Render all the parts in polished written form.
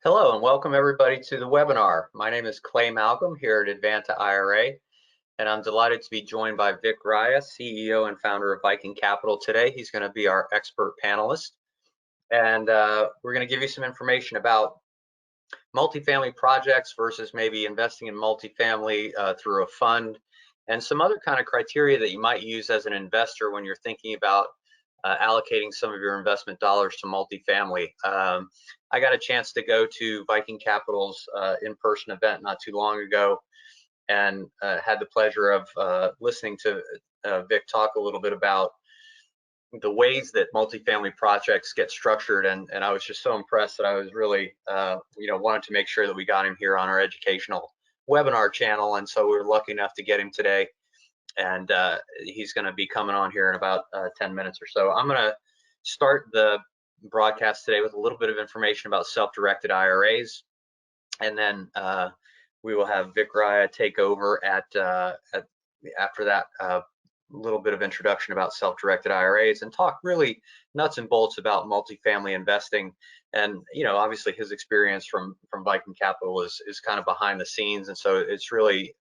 Hello and welcome everybody to the webinar. My name is Clay Malcolm here at Advanta IRA, and I'm delighted to be joined by Vikram Raya, CEO and founder of Viking Capital today. He's going to be our expert panelist, and we're going to give you some information about multifamily projects versus maybe investing in multifamily through a fund, and some other kind of criteria that you might use as an investor when you're thinking about allocating some of your investment dollars to multifamily. I got a chance to go to Viking Capital's in-person event not too long ago, and had the pleasure of listening to Vic talk a little bit about the ways that multifamily projects get structured, and I was just so impressed that I was really wanted to make sure that we got him here on our educational webinar channel, and so we were lucky enough to get him today, and he's going to be coming on here in about 10 minutes or so. I'm going to start the broadcast today with a little bit of information about self-directed IRAs, and then we will have Vic Raya take over after that little bit of introduction about self-directed IRAs and talk really nuts and bolts about multifamily investing. And obviously his experience from Viking Capital is kind of behind the scenes, and so it's really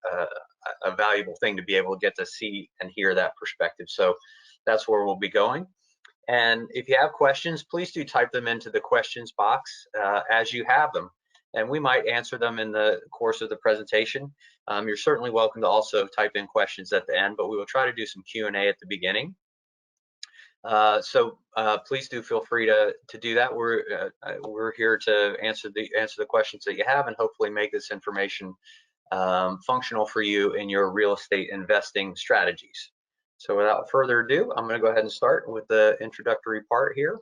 a valuable thing to be able to get to see and hear that perspective. So that's where we'll be going. And if you have questions, please do type them into the questions box as you have them, and we might answer them in the course of the presentation. You're certainly welcome to also type in questions at the end, but we will try to do some Q&A at the beginning. So please do feel free to do that. We're here to answer the questions that you have and hopefully make this information functional for you in your real estate investing strategies. So without further ado, I'm going to go ahead and start with the introductory part here.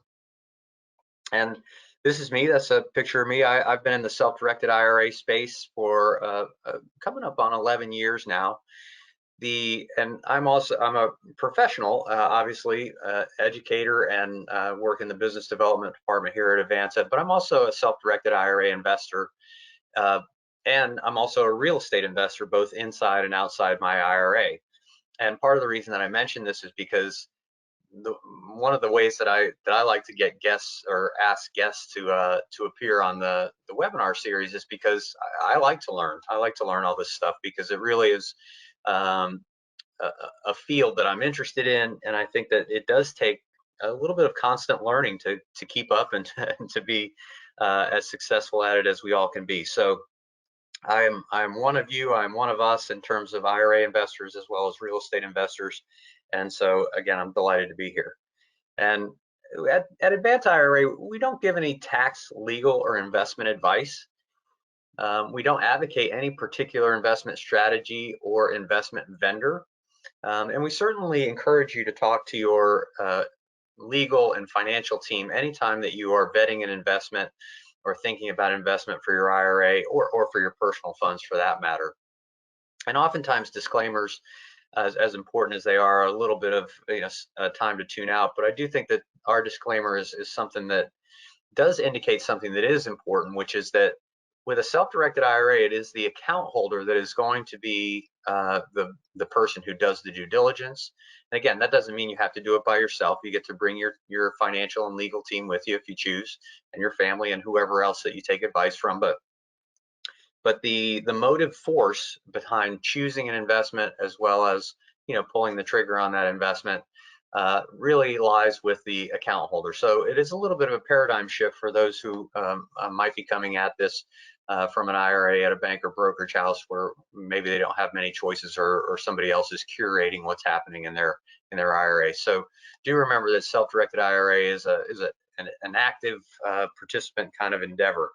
And this is me. That's a picture of me. I've been in the self-directed IRA space for coming up on 11 years now. And I'm a professional, obviously, educator, and work in the business development department here at Advanta, but I'm also a self-directed IRA investor. And I'm also a real estate investor, both inside and outside my IRA. And part of the reason that I mention this is because one of the ways that I like to get guests or ask guests to appear on the webinar series is because I like to learn. I like to learn all this stuff because it really is a field that I'm interested in, and I think that it does take a little bit of constant learning to keep up and to be as successful at it as we all can be. So I'm one of you. I'm one of us in terms of IRA investors as well as real estate investors. And so again, I'm delighted to be here. And at Advanta IRA, we don't give any tax, legal, or investment advice. We don't advocate any particular investment strategy or investment vendor. And we certainly encourage you to talk to your legal and financial team anytime that you are vetting an investment or thinking about investment for your IRA or for your personal funds for that matter. And oftentimes disclaimers, as important as they are, a little bit of time to tune out. But I do think that our disclaimer is something that does indicate something that is important, which is that with a self-directed IRA, it is the account holder that is going to be the person who does the due diligence. And again, that doesn't mean you have to do it by yourself. You get to bring your financial and legal team with you if you choose, and your family and whoever else that you take advice from. But the motive force behind choosing an investment as well as pulling the trigger on that investment really lies with the account holder. So it is a little bit of a paradigm shift for those who might be coming at this from an IRA at a bank or brokerage house where maybe they don't have many choices or somebody else is curating what's happening in their IRA. So do remember that self-directed IRA is an active participant kind of endeavor.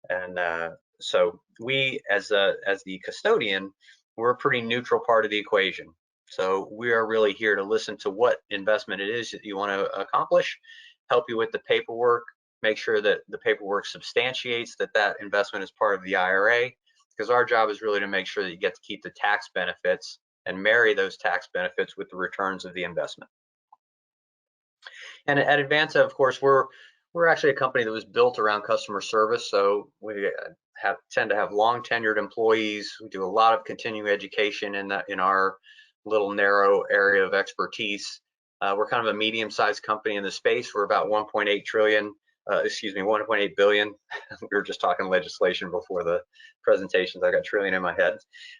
And so we, as the custodian, we're a pretty neutral part of the equation. So we are really here to listen to what investment it is that you want to accomplish, help you with the paperwork, make sure that the paperwork substantiates that investment is part of the IRA, because our job is really to make sure that you get to keep the tax benefits and marry those tax benefits with the returns of the investment. And at Advanta, of course, we're actually a company that was built around customer service. So we tend to have long tenured employees. We do a lot of continuing education in our little narrow area of expertise. We're kind of a medium-sized company in the space. We're about 1.8 trillion 1.8 billion. We were just talking legislation before the presentations. I got trillion in my head.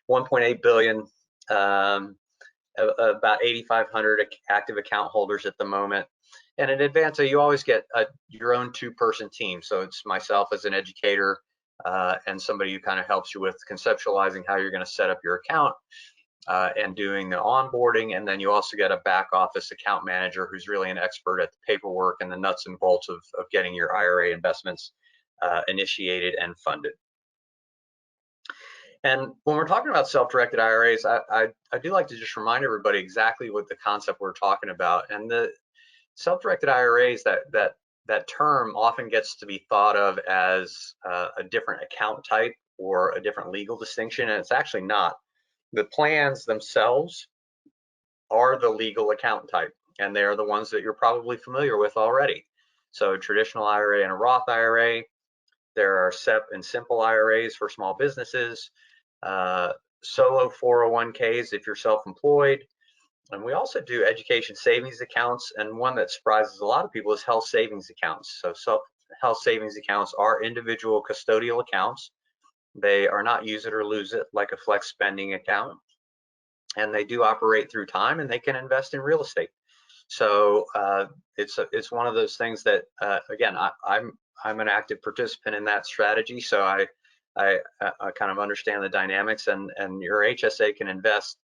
1.8 billion, about 8,500 active account holders at the moment. And at Advanta, you always get your own two-person team. So it's myself as an educator and somebody who kind of helps you with conceptualizing how you're going to set up your account and doing the onboarding. And then you also get a back office account manager who's really an expert at the paperwork and the nuts and bolts of getting your IRA investments initiated and funded. And when we're talking about self-directed IRAs, I do like to just remind everybody exactly what the concept we're talking about. And the self-directed IRAs, that term often gets to be thought of as a different account type or a different legal distinction, and it's actually not. The plans themselves are the legal account type, and they are the ones that you're probably familiar with already. So traditional IRA and a Roth IRA, there are SEP and simple IRAs for small businesses, solo 401ks if you're self-employed, and we also do education savings accounts, and one that surprises a lot of people is health savings accounts. So health savings accounts are individual custodial accounts. They are not use it or lose it like a flex spending account, and they do operate through time, and they can invest in real estate. So it's one of those things that again, I'm an active participant in that strategy, so I kind of understand the dynamics, and your HSA can invest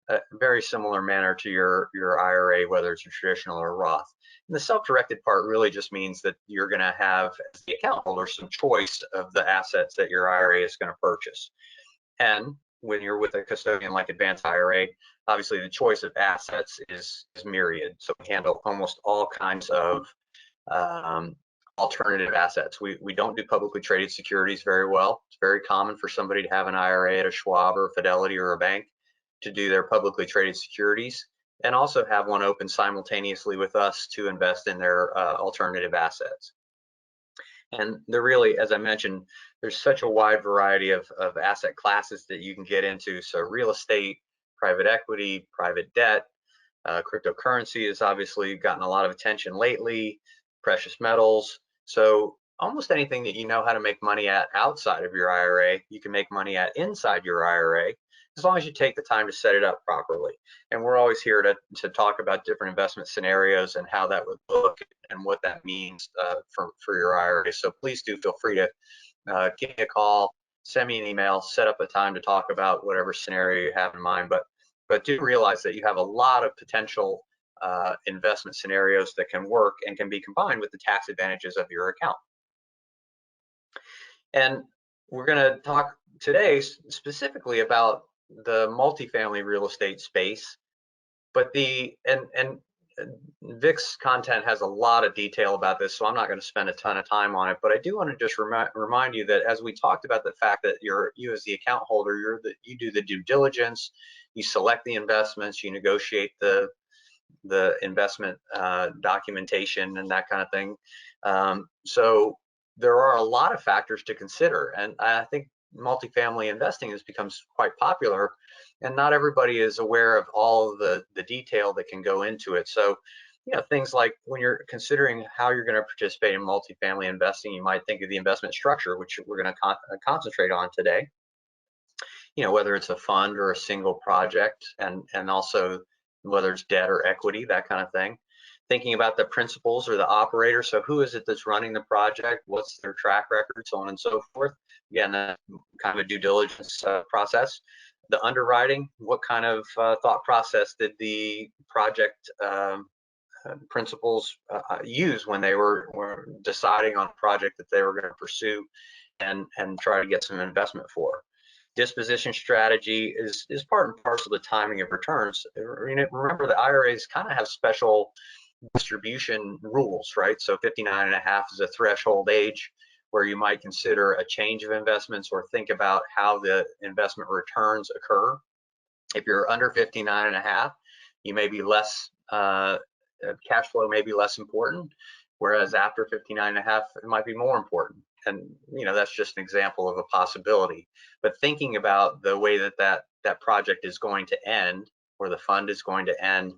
a very similar manner to your IRA, whether it's a traditional or Roth. And the self-directed part really just means that you're going to have, as the account holder, some choice of the assets that your IRA is going to purchase. And when you're with a custodian like Advanta IRA, obviously the choice of assets is myriad. So we handle almost all kinds of alternative assets. We don't do publicly traded securities very well. It's very common for somebody to have an IRA at a Schwab or a Fidelity or a bank to do their publicly traded securities, and also have one open simultaneously with us to invest in their alternative assets. And they're really, as I mentioned, there's such a wide variety of asset classes that you can get into. So real estate, private equity, private debt, cryptocurrency has obviously gotten a lot of attention lately, precious metals. So almost anything that you know how to make money at outside of your IRA, you can make money at inside your IRA, as long as you take the time to set it up properly. And we're always here to talk about different investment scenarios and how that would look and what that means for your IRA. So please do feel free to give me a call, send me an email, set up a time to talk about whatever scenario you have in mind. But do realize that you have a lot of potential investment scenarios that can work and can be combined with the tax advantages of your account. And we're going to talk today specifically about the multifamily real estate space, but Vic's content has a lot of detail about this, so I'm not going to spend a ton of time on it. But I do want to just remind you that as we talked about the fact that you as the account holder, you do the due diligence, you select the investments, you negotiate the investment documentation and that kind of thing. So there are a lot of factors to consider, and I think multifamily investing has become quite popular, and not everybody is aware of all of the detail that can go into it. So, things like when you're considering how you're going to participate in multifamily investing, you might think of the investment structure, which we're going to concentrate on today. Whether it's a fund or a single project, and also whether it's debt or equity, that kind of thing. Thinking about the principals or the operator, so who is it that's running the project, what's their track record, so on and so forth. Again, kind of a due diligence process. The underwriting, what kind of thought process did the project principals use when they were deciding on a project that they were going to pursue and try to get some investment for. Disposition strategy is part and parcel of the timing of returns. Remember, the IRAs kind of have special distribution rules, right? So 59.5 is a threshold age where you might consider a change of investments or think about how the investment returns occur. If you're under 59.5, you may be less, cash flow may be less important, whereas after 59.5, it might be more important. And that's just an example of a possibility. But thinking about the way that project is going to end, or the fund is going to end,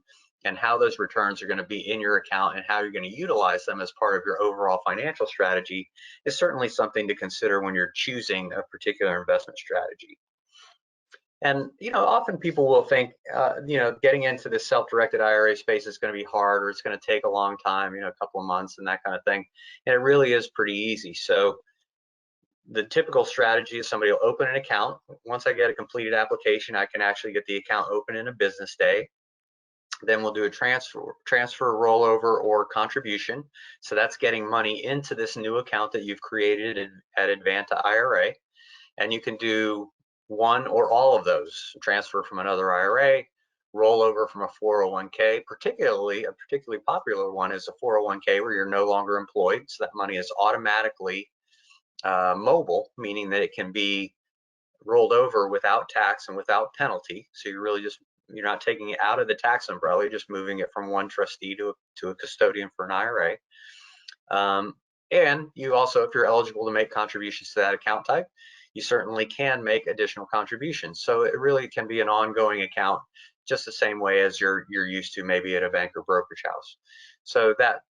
and how those returns are going to be in your account and how you're going to utilize them as part of your overall financial strategy is certainly something to consider when you're choosing a particular investment strategy. And, often people will think, getting into the self-directed IRA space is going to be hard, or it's going to take a long time, a couple of months and that kind of thing. And it really is pretty easy. So the typical strategy is somebody will open an account. Once I get a completed application, I can actually get the account open in a business day. Then we'll do a transfer, rollover, or contribution. So that's getting money into this new account that you've created at Advanta IRA. And you can do one or all of those: transfer from another IRA, rollover from a 401k. A particularly popular one is a 401k where you're no longer employed, so that money is automatically mobile, meaning that it can be rolled over without tax and without penalty. So you're not taking it out of the tax umbrella, you're just moving it from one trustee to a custodian for an IRA. And you also, if you're eligible to make contributions to that account type, you certainly can make additional contributions. So it really can be an ongoing account, just the same way as you're used to maybe at a bank or brokerage house. So that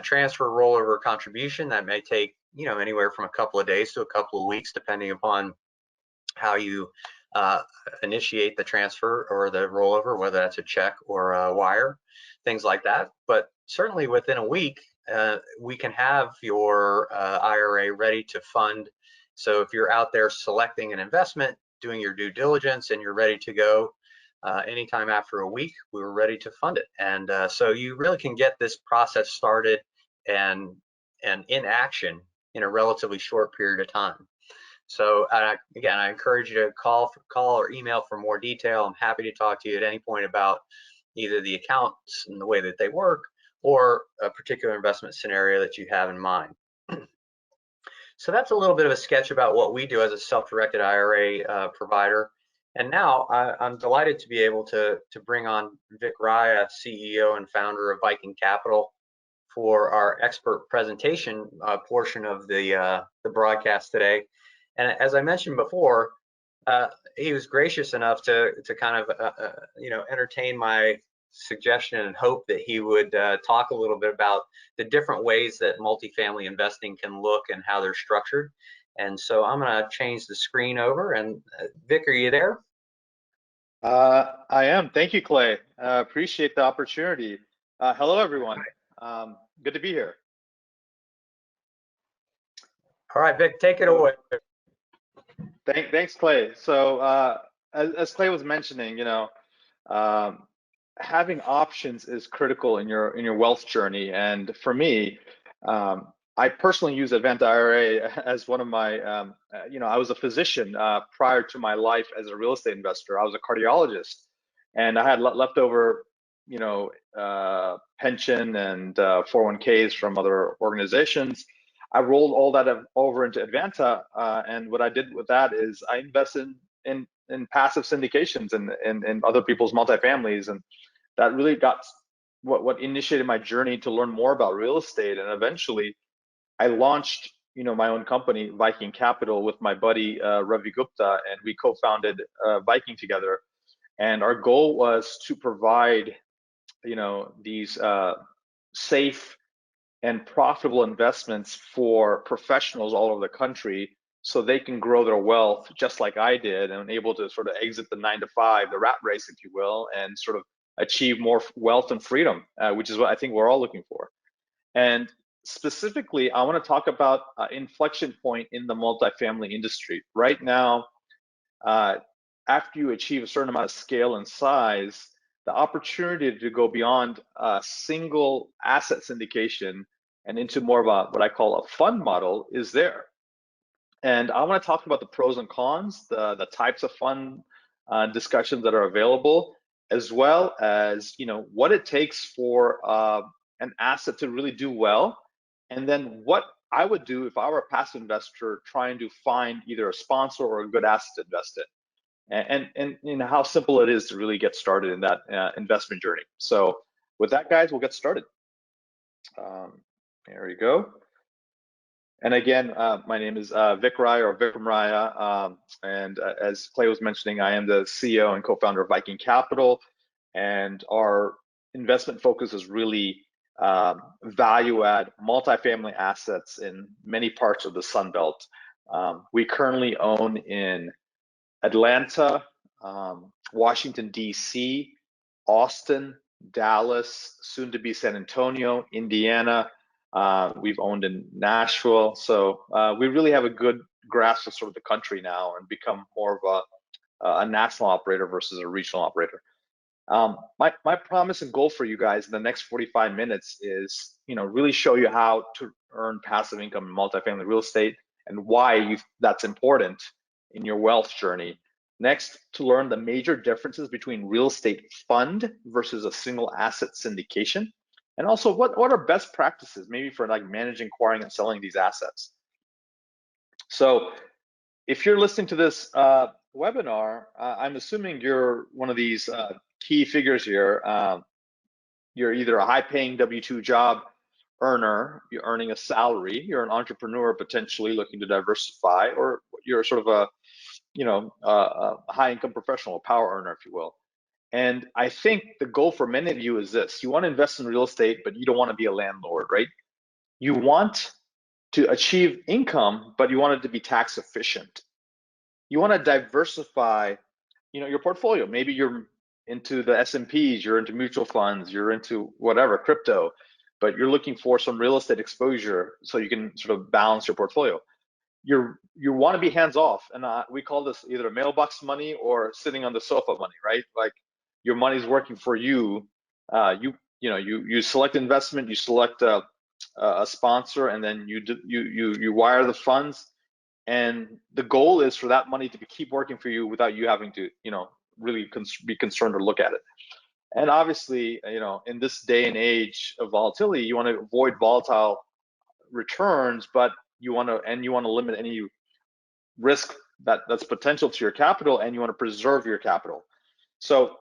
transfer, rollover, contribution, that may take anywhere from a couple of days to a couple of weeks, depending upon how you initiate the transfer or the rollover, whether that's a check or a wire, things like that. But certainly within a week, we can have your IRA ready to fund. So if you're out there selecting an investment, doing your due diligence, and you're ready to go anytime after a week, we were ready to fund it. And so you really can get this process started and in action in a relatively short period of time. So again, I encourage you to call or email for more detail. I'm happy to talk to you at any point about either the accounts and the way that they work, or a particular investment scenario that you have in mind. So that's a little bit of a sketch about what we do as a self-directed IRA provider. And now I'm delighted to be able to bring on Vik Raya, CEO and founder of Viking Capital, for our expert presentation portion of the broadcast today. And as I mentioned before, he was gracious enough to kind of entertain my suggestion and hope that he would talk a little bit about the different ways that multifamily investing can look and how they're structured. And so I'm going to change the screen over. And Vik, are you there? I am. Thank you, Clay. Appreciate the opportunity. Hello, everyone. Good to be here. All right, Vik, take it away. Thanks, Clay. So as Clay was mentioning, having options is critical in your wealth journey. And for me, I personally use Advanta IRA as one of my, I was a physician prior to my life as a real estate investor. I was a cardiologist, and I had leftover, pension and 401ks from other organizations. I rolled all that over into Advanta, and what I did with that is I invested in passive syndications and other people's multifamilies, and that really got what initiated my journey to learn more about real estate. And eventually, I launched my own company, Viking Capital, with my buddy Ravi Gupta, and we co-founded Viking together. And our goal was to provide these safe and profitable investments for professionals all over the country, so they can grow their wealth just like I did, and able to sort of exit the 9-to-5, the rat race, if you will, and sort of achieve more wealth and freedom, which is what I think we're all looking for. And specifically, I want to talk about inflection point in the multifamily industry. Right now, after you achieve a certain amount of scale and size, the opportunity to go beyond a single asset syndication and into more of what I call a fund model is there. And I want to talk about the pros and cons, the types of fund discussions that are available, as well as what it takes for an asset to really do well, and then what I would do if I were a passive investor trying to find either a sponsor or a good asset to invest in, and how simple it is to really get started in that investment journey. So with that, guys, we'll get started. There we go. And again, my name is Vik Raya, or Vikram Raya, and as Clay was mentioning, I am the CEO and co-founder of Viking Capital, and our investment focus is really value add multifamily assets in many parts of the Sun Belt. We currently own in Atlanta, Washington, D.C., Austin, Dallas, soon to be San Antonio, Indiana. We've owned in Nashville. So we really have a good grasp of sort of the country now and become more of a national operator versus a regional operator. My promise and goal for you guys in the next 45 minutes is, really show you how to earn passive income in multifamily real estate and why that's important in your wealth journey. Next, to learn the major differences between real estate fund versus a single asset syndication. And also what are best practices maybe for like managing, acquiring, and selling these assets. So if you're listening to this webinar, I'm assuming you're one of these key figures here. You're either a high-paying W-2 job earner, you're earning a salary, you're an entrepreneur potentially looking to diversify, or you're sort of a high-income professional, a power earner, if you will. And I think the goal for many of you is this: you want to invest in real estate, but you don't want to be a landlord, right? You want to achieve income, but you want it to be tax efficient. You want to diversify, your portfolio. Maybe you're into the S&Ps, you're into mutual funds, you're into whatever, crypto, but you're looking for some real estate exposure so you can sort of balance your portfolio. You want to be hands off, and we call this either mailbox money or sitting on the sofa money, right? Like your money's working for you. You select investment, you select a sponsor, and then you wire the funds. And the goal is for that money to keep working for you without you having to, really be concerned or look at it. And obviously, in this day and age of volatility, you want to avoid volatile returns, but you want to limit any risk that's potential to your capital, and you want to preserve your capital. So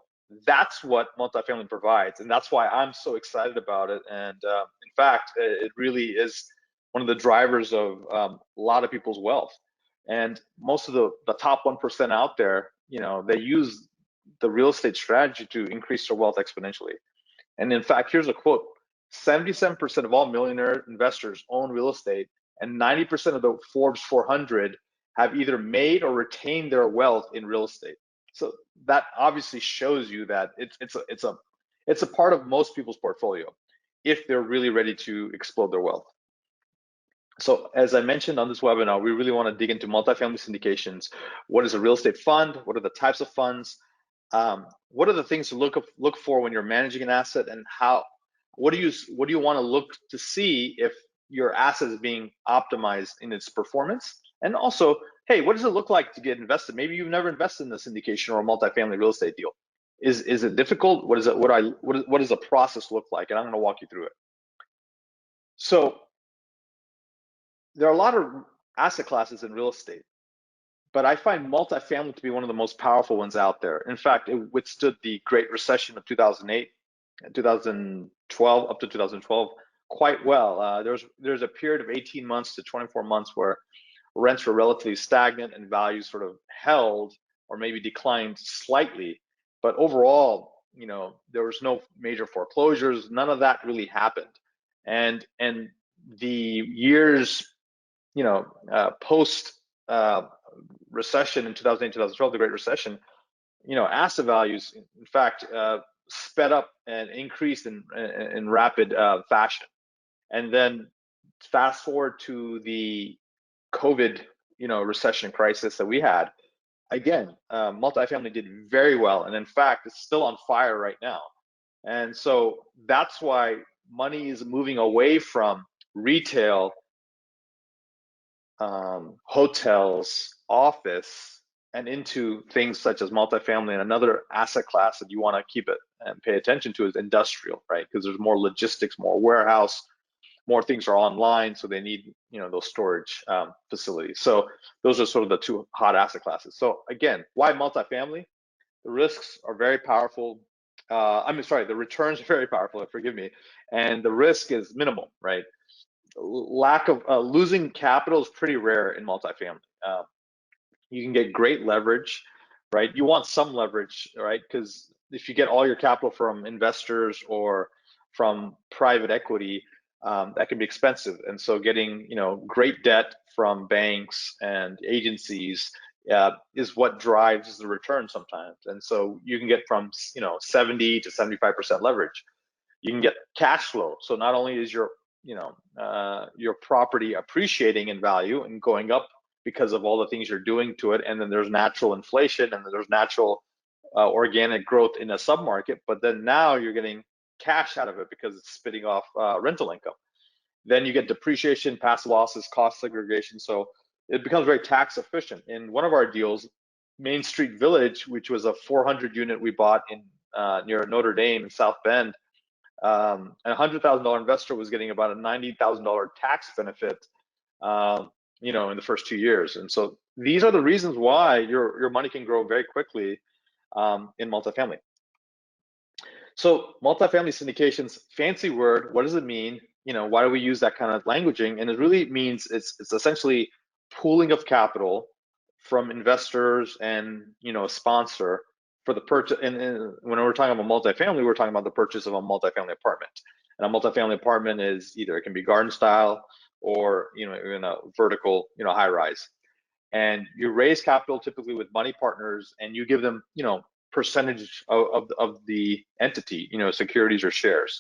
that's what multifamily provides, and that's why I'm so excited about it. And in fact, it really is one of the drivers of a lot of people's wealth. And most of the top 1% out there, they use the real estate strategy to increase their wealth exponentially. And in fact, here's a quote: 77% of all millionaire investors own real estate, and 90% of the Forbes 400 have either made or retained their wealth in real estate. So that obviously shows you that it's a part of most people's portfolio if they're really ready to explode their wealth. So as I mentioned on this webinar, we really want to dig into multifamily syndications. What is a real estate fund? What are the types of funds? What are the things to look for when you're managing an asset, and what do you want to look to see if your asset is being optimized in its performance? And also, hey, what does it look like to get invested? Maybe you've never invested in a syndication or a multifamily real estate deal. Is it difficult? What does the process look like? And I'm going to walk you through it. So there are a lot of asset classes in real estate, but I find multifamily to be one of the most powerful ones out there. In fact, it withstood the Great Recession of 2008 and 2012 up to 2012 quite well. There's a period of 18 months to 24 months where rents were relatively stagnant and values sort of held or maybe declined slightly. But overall, there was no major foreclosures. None of that really happened. And the years, post recession in 2008, 2012, the Great Recession, asset values, in fact, sped up and increased in rapid fashion. And then fast forward to the COVID, recession crisis that we had. Again, multifamily did very well, and in fact, it's still on fire right now. And so that's why money is moving away from retail, hotels, office, and into things such as multifamily. And another asset class that you want to keep it and pay attention to is industrial, right? Because there's more logistics, more warehouse, more things are online, so they need those storage facilities. So those are sort of the two hot asset classes. So again, why multifamily? The risks are very powerful. The returns are very powerful, forgive me, and the risk is minimal, right? Lack of losing capital is pretty rare in multifamily. You can get great leverage, right? You want some leverage, right? Because if you get all your capital from investors or from private equity, that can be expensive. And so getting, great debt from banks and agencies is what drives the return sometimes. And so you can get from, 70 to 75% leverage. You can get cash flow. So not only is your property appreciating in value and going up because of all the things you're doing to it, and then there's natural inflation and there's natural organic growth in a submarket, but then now you're getting cash out of it because it's spitting off rental income. Then you get depreciation, past losses, cost segregation. So it becomes very tax efficient. In one of our deals, Main Street Village, which was a 400 unit we bought in near Notre Dame in South Bend, a $100,000 investor was getting about a $90,000 tax benefit, in the first 2 years. And so these are the reasons why your money can grow very quickly in multifamily. So multifamily syndications, fancy word. What does it mean? Why do we use that kind of languaging? And it really means it's essentially pooling of capital from investors and a sponsor for the purchase. And when we're talking about multifamily, we're talking about the purchase of a multifamily apartment. And a multifamily apartment is either, it can be garden style or in a vertical high rise. And you raise capital typically with money partners, and you give them percentage of the entity, securities or shares.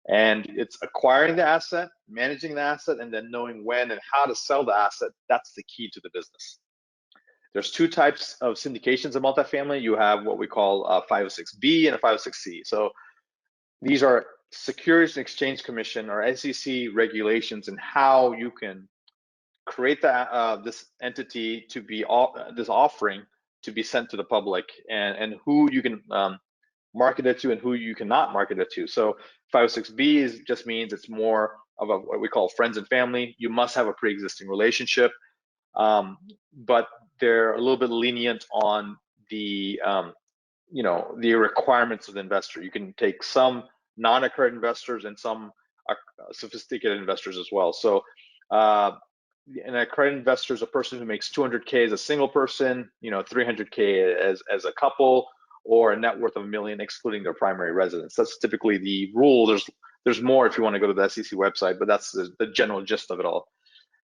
And it's acquiring the asset, managing the asset, and then knowing when and how to sell the asset. That's the key to the business. There's two types of syndications in multifamily. You have what we call a 506B and a 506C. So these are Securities and Exchange Commission or SEC regulations and how you can create this entity to be this offering to be sent to the public, and who you can market it to and who you cannot market it to. So 506B just means it's more of what we call friends and family. You must have a pre-existing relationship, but they're a little bit lenient on the the requirements of the investor. You can take some non-accredited investors and some sophisticated investors as well. So an accredited investor is a person who makes 200K as a single person, 300K as a couple, or a net worth of $1 million excluding their primary residence. That's typically the rule. There's more if you want to go to the SEC website, but that's the general gist of it all.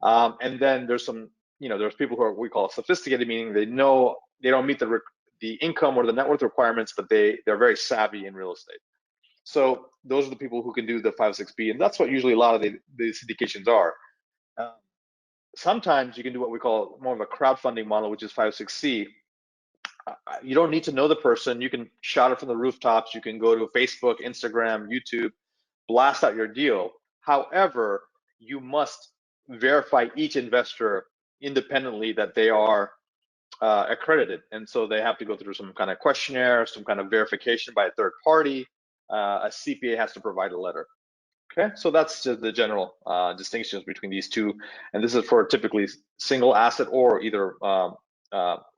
And then there's some, there's people who are what we call sophisticated, meaning they know they don't meet the income or the net worth requirements, but they're very savvy in real estate. So those are the people who can do the 506B, and that's what usually a lot of the syndications are. Sometimes you can do what we call more of a crowdfunding model, which is 506C. You don't need to know the person. You can shout it from the rooftops. You can go to Facebook, Instagram, YouTube, blast out your deal. However, you must verify each investor independently that they are accredited. And so they have to go through some kind of questionnaire, some kind of verification by a third party. A CPA has to provide a letter. Okay, so that's just the general distinctions between these two. And this is for typically single asset or either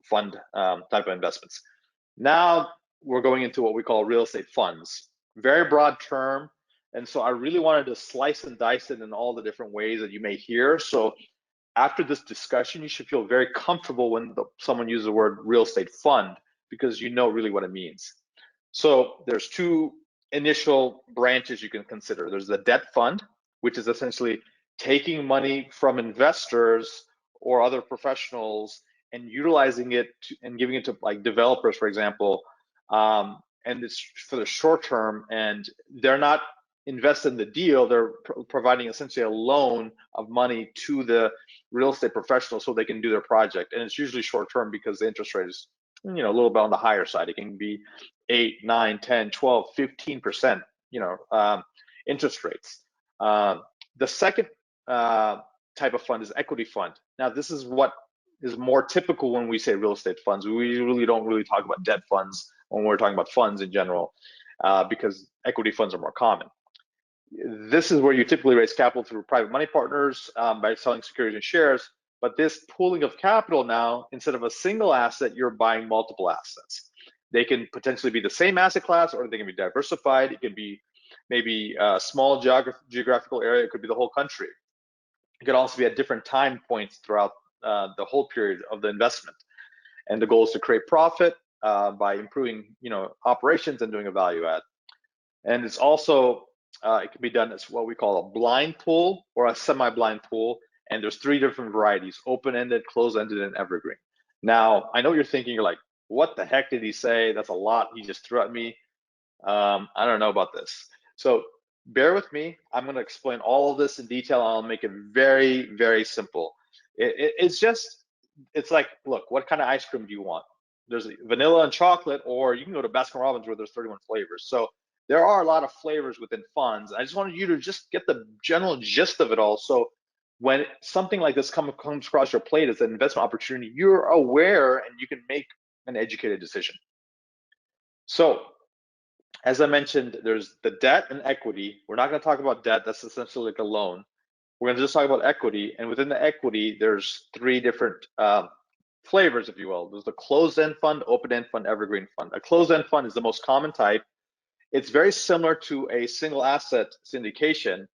fund type of investments. Now we're going into what we call real estate funds. Very broad term. And so I really wanted to slice and dice it in all the different ways that you may hear. So after this discussion, you should feel very comfortable when someone uses the word real estate fund, because you know really what it means. So there's two initial branches you can consider. There's the debt fund, which is essentially taking money from investors or other professionals and utilizing it and giving it to like developers, for example, and it's for the short term, and they're not invested in the deal. They're providing essentially a loan of money to the real estate professional so they can do their project, and it's usually short term because the interest rate is a little bit on the higher side. It can be 8, 9, 10, 12, 15%, interest rates. The second type of fund is equity fund. Now, this is what is more typical when we say real estate funds. We really don't talk about debt funds when we're talking about funds in general, because equity funds are more common. This is where you typically raise capital through private money partners by selling securities and shares. But this pooling of capital now, instead of a single asset, you're buying multiple assets. They can potentially be the same asset class, or they can be diversified. It can be maybe a small geographical area. It could be the whole country. It could also be at different time points throughout the whole period of the investment. And the goal is to create profit by improving, operations and doing a value add. And it's also, it can be done as what we call a blind pool or a semi-blind pool. And there's 3 different varieties: open-ended, closed-ended, and evergreen. Now, I know you're thinking, you're like, what the heck did he say? That's a lot he just threw at me. I don't know about this. So bear with me. I'm going to explain all of this in detail. I'll make it very, very simple. It's like, look, what kind of ice cream do you want? There's vanilla and chocolate, or you can go to Baskin Robbins where there's 31 flavors. So there are a lot of flavors within funds. I just wanted you to just get the general gist of it all. So when something like this comes across your plate as an investment opportunity, you're aware and you can make an educated decision. So as I mentioned, there's the debt and equity. We're not going to talk about debt. That's essentially like a loan. We're going to just talk about equity. And within the equity, there's 3 different flavors, if you will. There's the closed-end fund, open-end fund, evergreen fund. A closed-end fund is the most common type. It's very similar to a single asset syndication.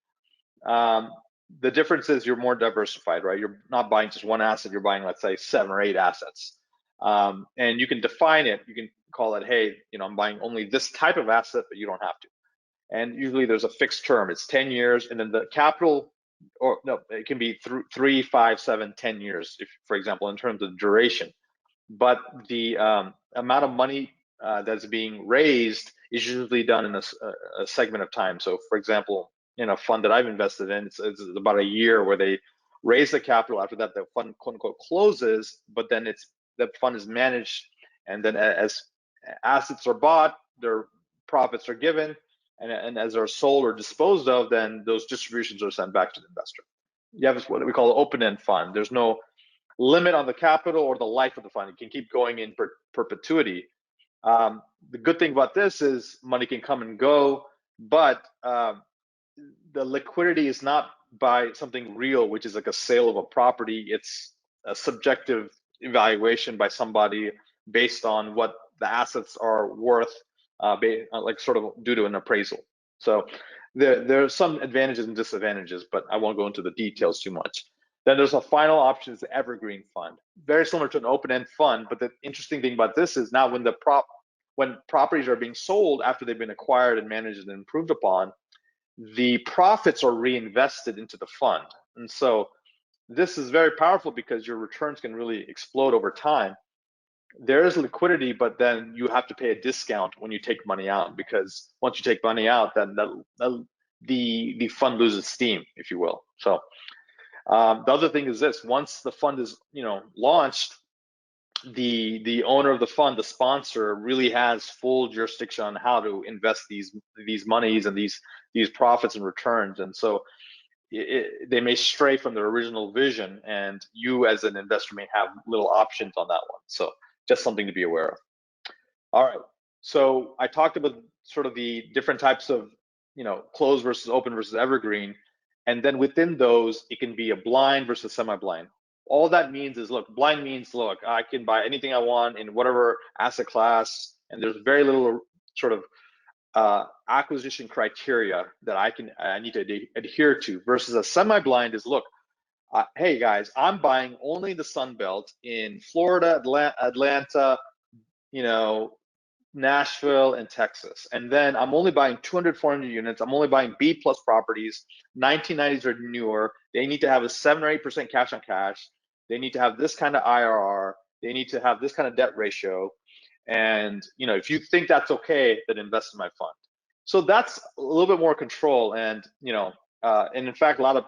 The difference is you're more diversified, right? You're not buying just one asset. You're buying, let's say, 7 or 8 assets. And you can define it. You can call it, hey, I'm buying only this type of asset, but you don't have to. And usually there's a fixed term. It's 10 years. And then the capital, or no, it can be 3, 5, 7, 10 years, if, for example, in terms of duration. But the amount of money that's being raised is usually done in a segment of time. So, for example, in a fund that I've invested in, it's about a year where they raise the capital. After that, the fund, quote unquote, closes, but then the fund is managed. And then as assets are bought, their profits are given. And as they're sold or disposed of, then those distributions are sent back to the investor. You have what we call an open-end fund. There's no limit on the capital or the life of the fund. It can keep going in perpetuity. The good thing about this is money can come and go, but the liquidity is not by something real, which is like a sale of a property. It's a subjective evaluation by somebody based on what the assets are worth, like sort of due to an appraisal. So there are some advantages and disadvantages, but I won't go into the details too much. Then there's a final option, is the evergreen fund. Very similar to an open-end fund, but the interesting thing about this is now when properties are being sold after they've been acquired and managed and improved upon, the profits are reinvested into the fund. And so this is very powerful because your returns can really explode over time. There is liquidity, but then you have to pay a discount when you take money out, because once you take money out, then the fund loses steam, if you will. So the other thing is this: once the fund is launched, the owner of the fund, the sponsor, really has full jurisdiction on how to invest these monies and these profits and returns. And so they may stray from their original vision, and you as an investor may have little options on that one. So just something to be aware of. All right, so I talked about sort of the different types of closed versus open versus evergreen, and then within those it can be a blind versus semi-blind. All that means is, look, blind means, look, I can buy anything I want in whatever asset class, and there's very little sort of acquisition criteria that I need to adhere to. Versus a semi-blind is, look, hey guys, I'm buying only the Sun Belt in Florida, Atlanta, Nashville, and Texas. And then I'm only buying 200, 400 units. I'm only buying B+ properties, 1990s or newer. They need to have a 7 or 8% cash on cash. They need to have this kind of IRR. They need to have this kind of debt ratio. And if you think that's okay, then invest in my fund. So that's a little bit more control. And and in fact, a lot of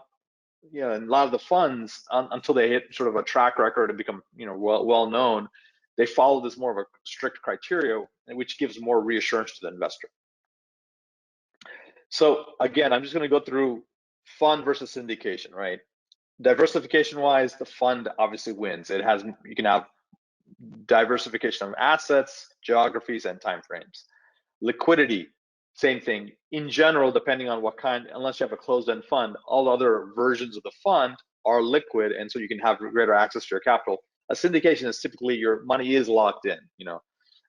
the funds, until they hit sort of a track record and become well known, they follow this more of a strict criteria, which gives more reassurance to the investor. So again, I'm just going to go through fund versus syndication, right? Diversification wise, the fund obviously wins. You can have diversification of assets, geographies, and timeframes. Liquidity, same thing. In general, depending on what kind, unless you have a closed-end fund, all other versions of the fund are liquid, and so you can have greater access to your capital. A syndication is typically your money is locked in,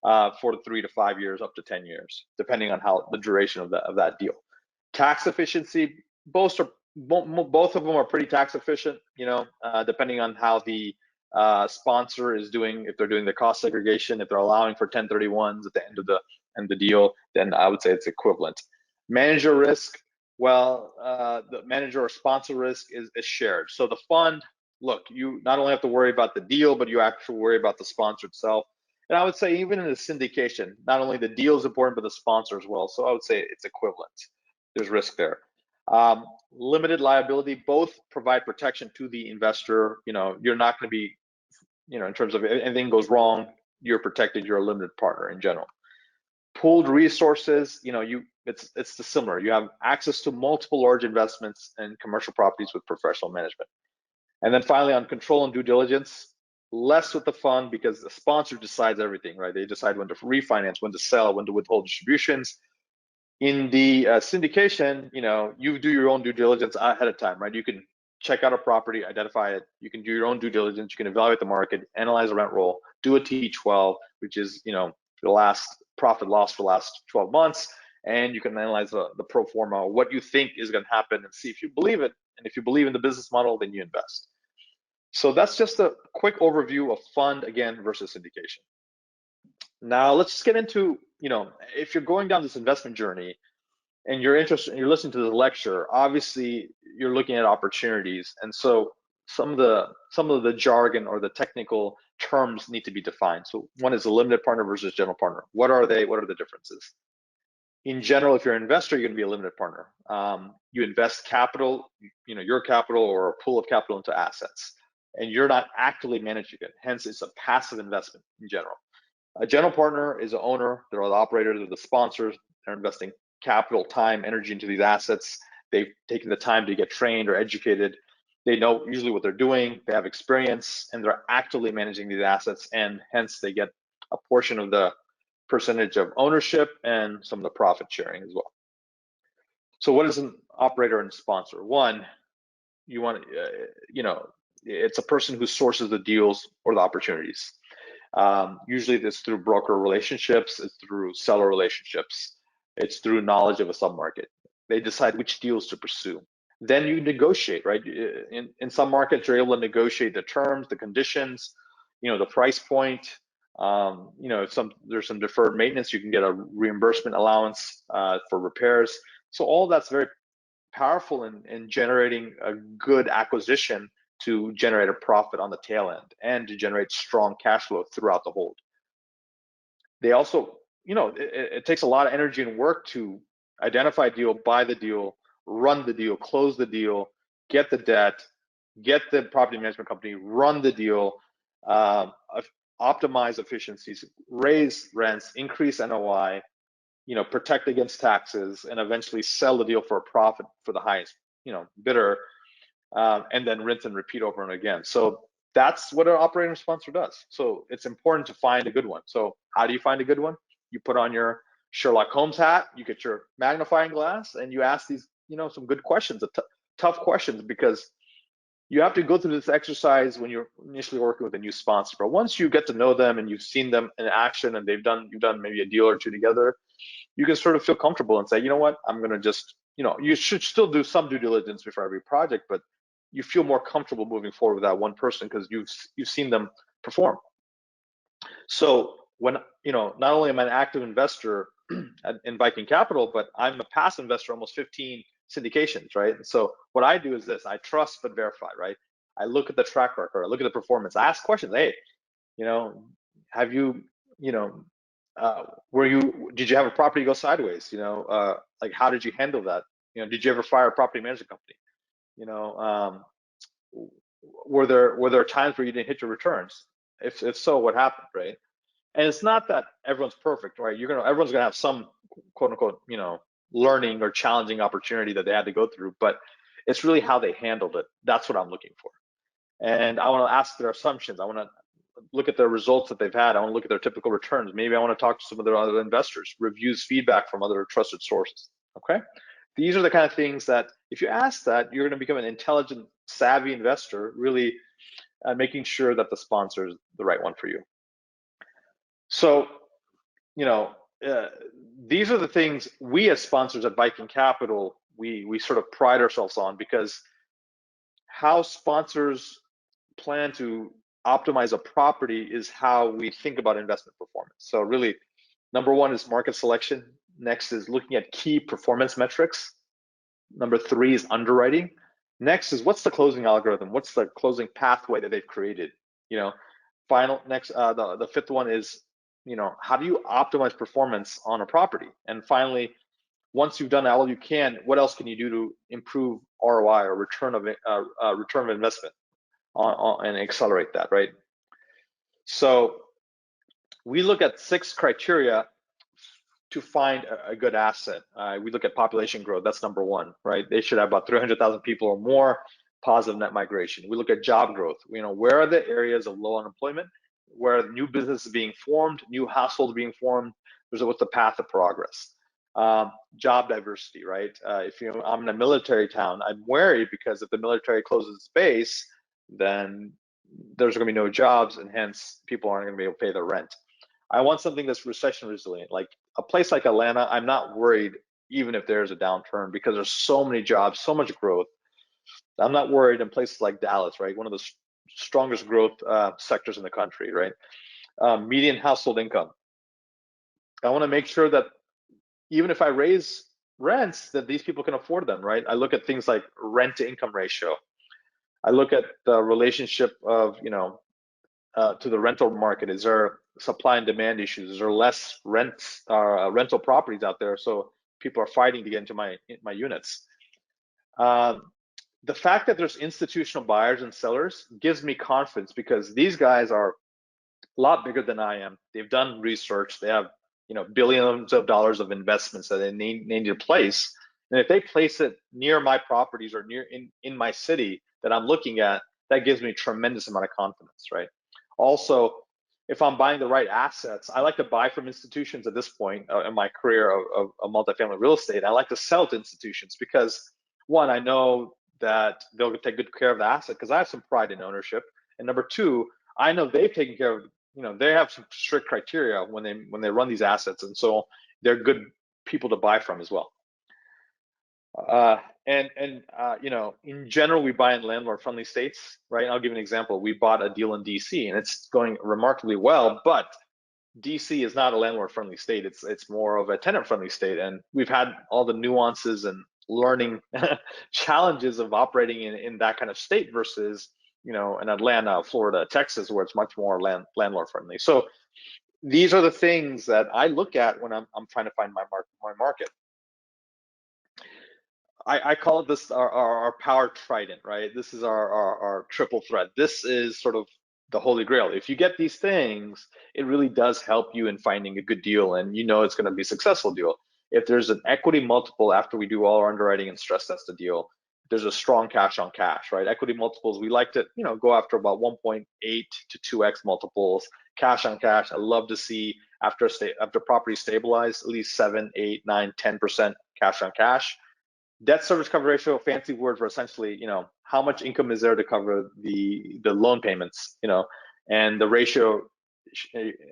for 3 to 5 years, up to 10 years, depending on how the duration of that deal. Tax efficiency, both of them are pretty tax efficient, depending on how the sponsor is doing, if they're doing the cost segregation, if they're allowing for 1031s at the end of the deal, then I would say it's equivalent. Manager risk, well, the manager or sponsor risk is shared. So the fund, look, you not only have to worry about the deal, but you actually worry about the sponsor itself. And I would say even in a syndication, not only the deal is important, but the sponsor as well. So I would say it's equivalent. There's risk there. Limited liability, both provide protection to the investor. You're not going to be, in terms of if anything goes wrong, you're protected. You're a limited partner in general. Pooled resources, it's similar. You have access to multiple large investments and commercial properties with professional management. And then finally, on control and due diligence, less with the fund because the sponsor decides everything, right? They decide when to refinance, when to sell, when to withhold distributions. In the syndication, you do your own due diligence ahead of time, right? You can check out a property, identify it. You can do your own due diligence. You can evaluate the market, analyze the rent roll, do a T12, which is, the last profit loss for the last 12 months. And you can analyze the pro forma, what you think is going to happen, and see if you believe it. And if you believe in the business model, then you invest. So that's just a quick overview of fund, again, versus syndication. Now let's just get into, if you're going down this investment journey and you're interested, you're listening to the lecture, obviously you're looking at opportunities. And so some of the jargon or the technical terms need to be defined. So one is a limited partner versus general partner. What are they? What are the differences? In general, if you're an investor, you're going to be a limited partner. You invest capital, your capital or a pool of capital into assets, and you're not actively managing it. Hence, it's a passive investment in general. A general partner is the owner, they're the operators, they're the sponsors, they're investing capital, time, energy into these assets. They've taken the time to get trained or educated. They know usually what they're doing, they have experience, and they're actively managing these assets, and hence they get a portion of the percentage of ownership and some of the profit sharing as well. So what is an operator and sponsor? One, you want, it's a person who sources the deals or the opportunities. Usually it's through broker relationships, it's through seller relationships, it's through knowledge of a submarket. They decide which deals to pursue. Then you negotiate, right? In some markets, you're able to negotiate the terms, the conditions, the price point. There's some deferred maintenance, you can get a reimbursement allowance for repairs. So all that's very powerful in generating a good acquisition to generate a profit on the tail end and to generate strong cash flow throughout the hold. They also, it takes a lot of energy and work to identify a deal, buy the deal, run the deal, close the deal, get the debt, get the property management company, run the deal, optimize efficiencies, raise rents, increase NOI, protect against taxes, and eventually sell the deal for a profit for the highest, bidder, and then rinse and repeat over and again. So that's what an operating sponsor does. So it's important to find a good one. So how do you find a good one? You put on your Sherlock Holmes hat, you get your magnifying glass, and you ask these, some good questions, tough questions, because you have to go through this exercise when you're initially working with a new sponsor. But once you get to know them and you've seen them in action and you've done maybe a deal or two together, you can sort of feel comfortable and say, you know what, I'm going to just, you should still do some due diligence before every project, but you feel more comfortable moving forward with that one person because you've seen them perform. So when, not only am I an active investor in Viking Capital, but I'm a passive investor, almost 15 syndications, right? So what I do is this: I trust but verify, right? I look at the track record, I look at the performance, I ask questions. Hey, have you, did you have a property go sideways? Like, how did you handle that? Did you ever fire a property management company? Were there times where you didn't hit your returns? If so, what happened, right? And it's not that everyone's perfect, right? Everyone's gonna have some quote unquote, learning or challenging opportunity that they had to go through, but it's really how they handled it. That's what I'm looking for. And I want to ask their assumptions. I want to look at their results that they've had. I want to look at their typical returns. Maybe I want to talk to some of their other investors, reviews, feedback from other trusted sources. Okay. These are the kind of things that if you ask that, you're going to become an intelligent, savvy investor, really making sure that the sponsor is the right one for you. So, these are the things we as sponsors at Viking Capital, we sort of pride ourselves on, because how sponsors plan to optimize a property is how we think about investment performance. So really, number one is market selection. Next is looking at key performance metrics. Number three is underwriting. Next is what's the closing algorithm? What's the closing pathway that they've created? The fifth one is, how do you optimize performance on a property? And finally, once you've done all you can, what else can you do to improve ROI or return of investment and accelerate that, right? So we look at 6 criteria to find a good asset. We look at population growth. That's number one, right? They should have about 300,000 people or more, positive net migration. We look at job growth. Where are the areas of low unemployment? Where are new businesses being formed, new households being formed? What's the path of progress? Job diversity, right? I'm in a military town, I'm worried because if the military closes its base, then there's going to be no jobs, and hence people aren't going to be able to pay their rent. I want something that's recession resilient. Like a place like Atlanta, I'm not worried even if there's a downturn because there's so many jobs, so much growth. I'm not worried in places like Dallas, right? One of the strongest growth sectors in the country, right? Median household income. I want to make sure that even if I raise rents, that these people can afford them, right? I look at things like rent to income ratio. I look at the relationship of, to the rental market. Is there supply and demand issues? Is there less rental properties out there? So people are fighting to get into my units. The fact that there's institutional buyers and sellers gives me confidence because these guys are a lot bigger than I am. They've done research. They have billions of dollars of investments that they need to place. And if they place it near my properties or near in my city that I'm looking at, that gives me a tremendous amount of confidence, right? Also, if I'm buying the right assets, I like to buy from institutions at this point in my career of multifamily real estate. I like to sell to institutions because, one, I know that they'll take good care of the asset because I have some pride in ownership. And number two, I know they've taken care of, they have some strict criteria when they run these assets. And so they're good people to buy from as well. In general, we buy in landlord-friendly states, right? I'll give you an example. We bought a deal in DC, and it's going remarkably well. But DC is not a landlord-friendly state; it's more of a tenant-friendly state, and we've had all the nuances and learning challenges of operating in that kind of state versus, in Atlanta, Florida, Texas, where it's much more landlord-friendly. So these are the things that I look at when I'm trying to find my market. I call it this our power trident, right? This is our triple threat. This is sort of the holy grail. If you get these things, it really does help you in finding a good deal, and it's going to be a successful deal. If there's an equity multiple after we do all our underwriting and stress test the deal, there's a strong cash on cash, right? Equity multiples, we like to go after about 1.8 to 2x multiples. Cash on cash, I love to see after property stabilized, at least 7, 8, 9, 10% cash on cash. Debt service coverage ratio, fancy word for essentially, how much income is there to cover the loan payments, and the ratio,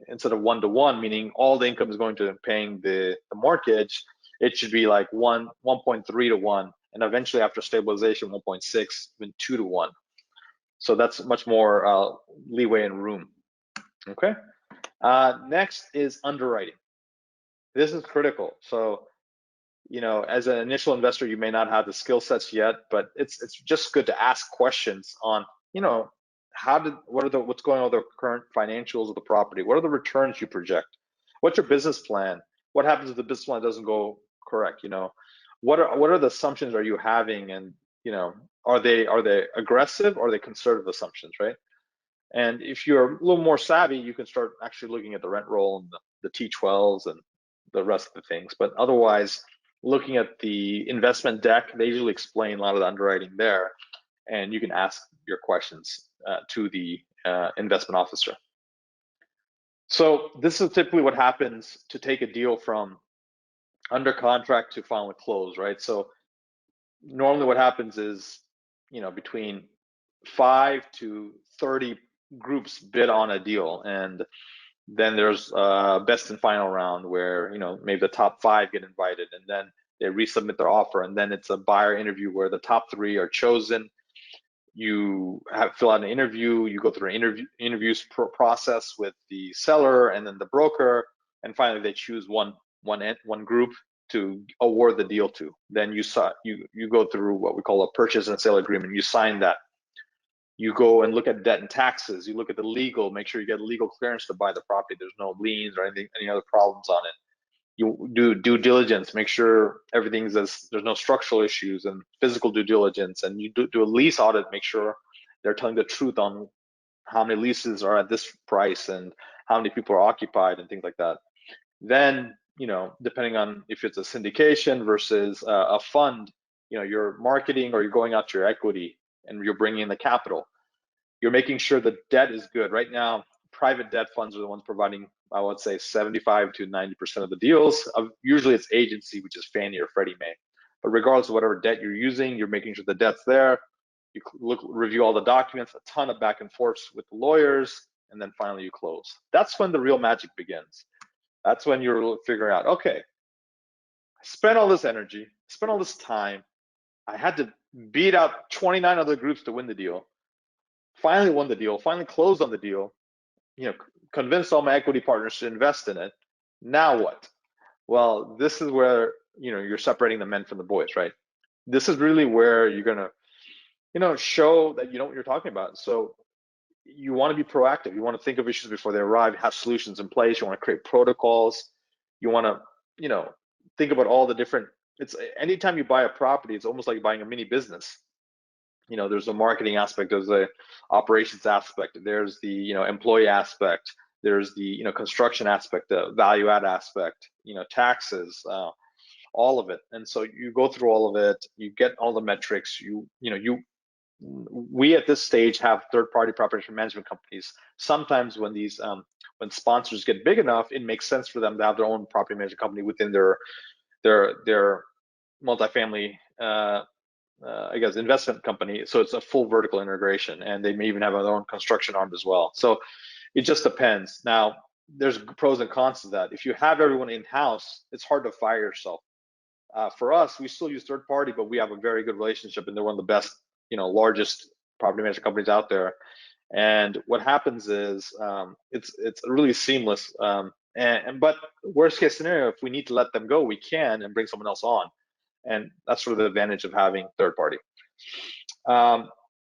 instead of 1-to-1, meaning all the income is going to paying the mortgage, it should be like 1.3-to-1, and eventually after stabilization, 1.6, even 2-to-1. So that's much more leeway and room. Okay. Next is underwriting. This is critical. So, as an initial investor, you may not have the skill sets yet, but it's just good to ask questions on, what's going on with the current financials of the property? What are the returns you project? What's your business plan? What happens if the business plan doesn't go correct? What are the assumptions are you having? And, are they aggressive or are they conservative assumptions, right? And if you're a little more savvy, you can start actually looking at the rent roll and the T12s and the rest of the things. But otherwise, looking at the investment deck, they usually explain a lot of the underwriting there, and you can ask your questions to the investment officer. So this is typically what happens to take a deal from under contract to final close, right? So normally what happens is, between 5 to 30 groups bid on a deal, and then there's best and final round where maybe the top 5 get invited, and then they resubmit their offer, and then it's a buyer interview where the top 3 are chosen. You fill out an interview, you go through an interviews process with the seller and then the broker, and finally they choose one group to award the deal to. Then you go through what we call a purchase and sale agreement. You sign that. You go and look at debt and taxes. You look at the legal, make sure you get legal clearance to buy the property. There's no liens or any other problems on it. You do due diligence, make sure there's no structural issues, and physical due diligence, and you do a lease audit, make sure they're telling the truth on how many leases are at this price and how many people are occupied and things like that. Then, depending on if it's a syndication versus a fund, you're marketing or you're going out to your equity and you're bringing in the capital. You're making sure the debt is good. Right now, private debt funds are the ones providing, I would say, 75 to 90% of the deals. Usually it's agency, which is Fannie or Freddie Mae. But regardless of whatever debt you're using, you're making sure the debt's there. You review all the documents, a ton of back and forth with the lawyers, and then finally you close. That's when the real magic begins. That's when you're figuring out, okay, I spent all this energy, spent all this time. I had to beat out 29 other groups to win the deal. Finally won the deal, finally closed on the deal, convinced all my equity partners to invest in it. Now what? Well, this is where, you're separating the men from the boys, right? This is really where you're gonna, show that you know what you're talking about. So you want to be proactive. You want to think of issues before they arrive, have solutions in place. You want to create protocols. You want to, think about all the different, anytime you buy a property, it's almost like buying a mini business. There's a marketing aspect, there's a operations aspect, there's the employee aspect, there's the construction aspect, the value add aspect, taxes, all of it. And so you go through all of it, you get all the metrics. We at this stage have third-party property management companies. Sometimes when these when sponsors get big enough, it makes sense for them to have their own property management company within their multifamily I guess investment company. So it's a full vertical integration, and they may even have their own construction arm as well. So it just depends. Now, there's pros and cons to that. If you have everyone in-house, it's hard to fire yourself. For us, we still use third party, but we have a very good relationship, and they're one of the best, largest property management companies out there. And what happens is it's really seamless. But worst case scenario, if we need to let them go, we can and bring someone else on. And that's sort of the advantage of having third party.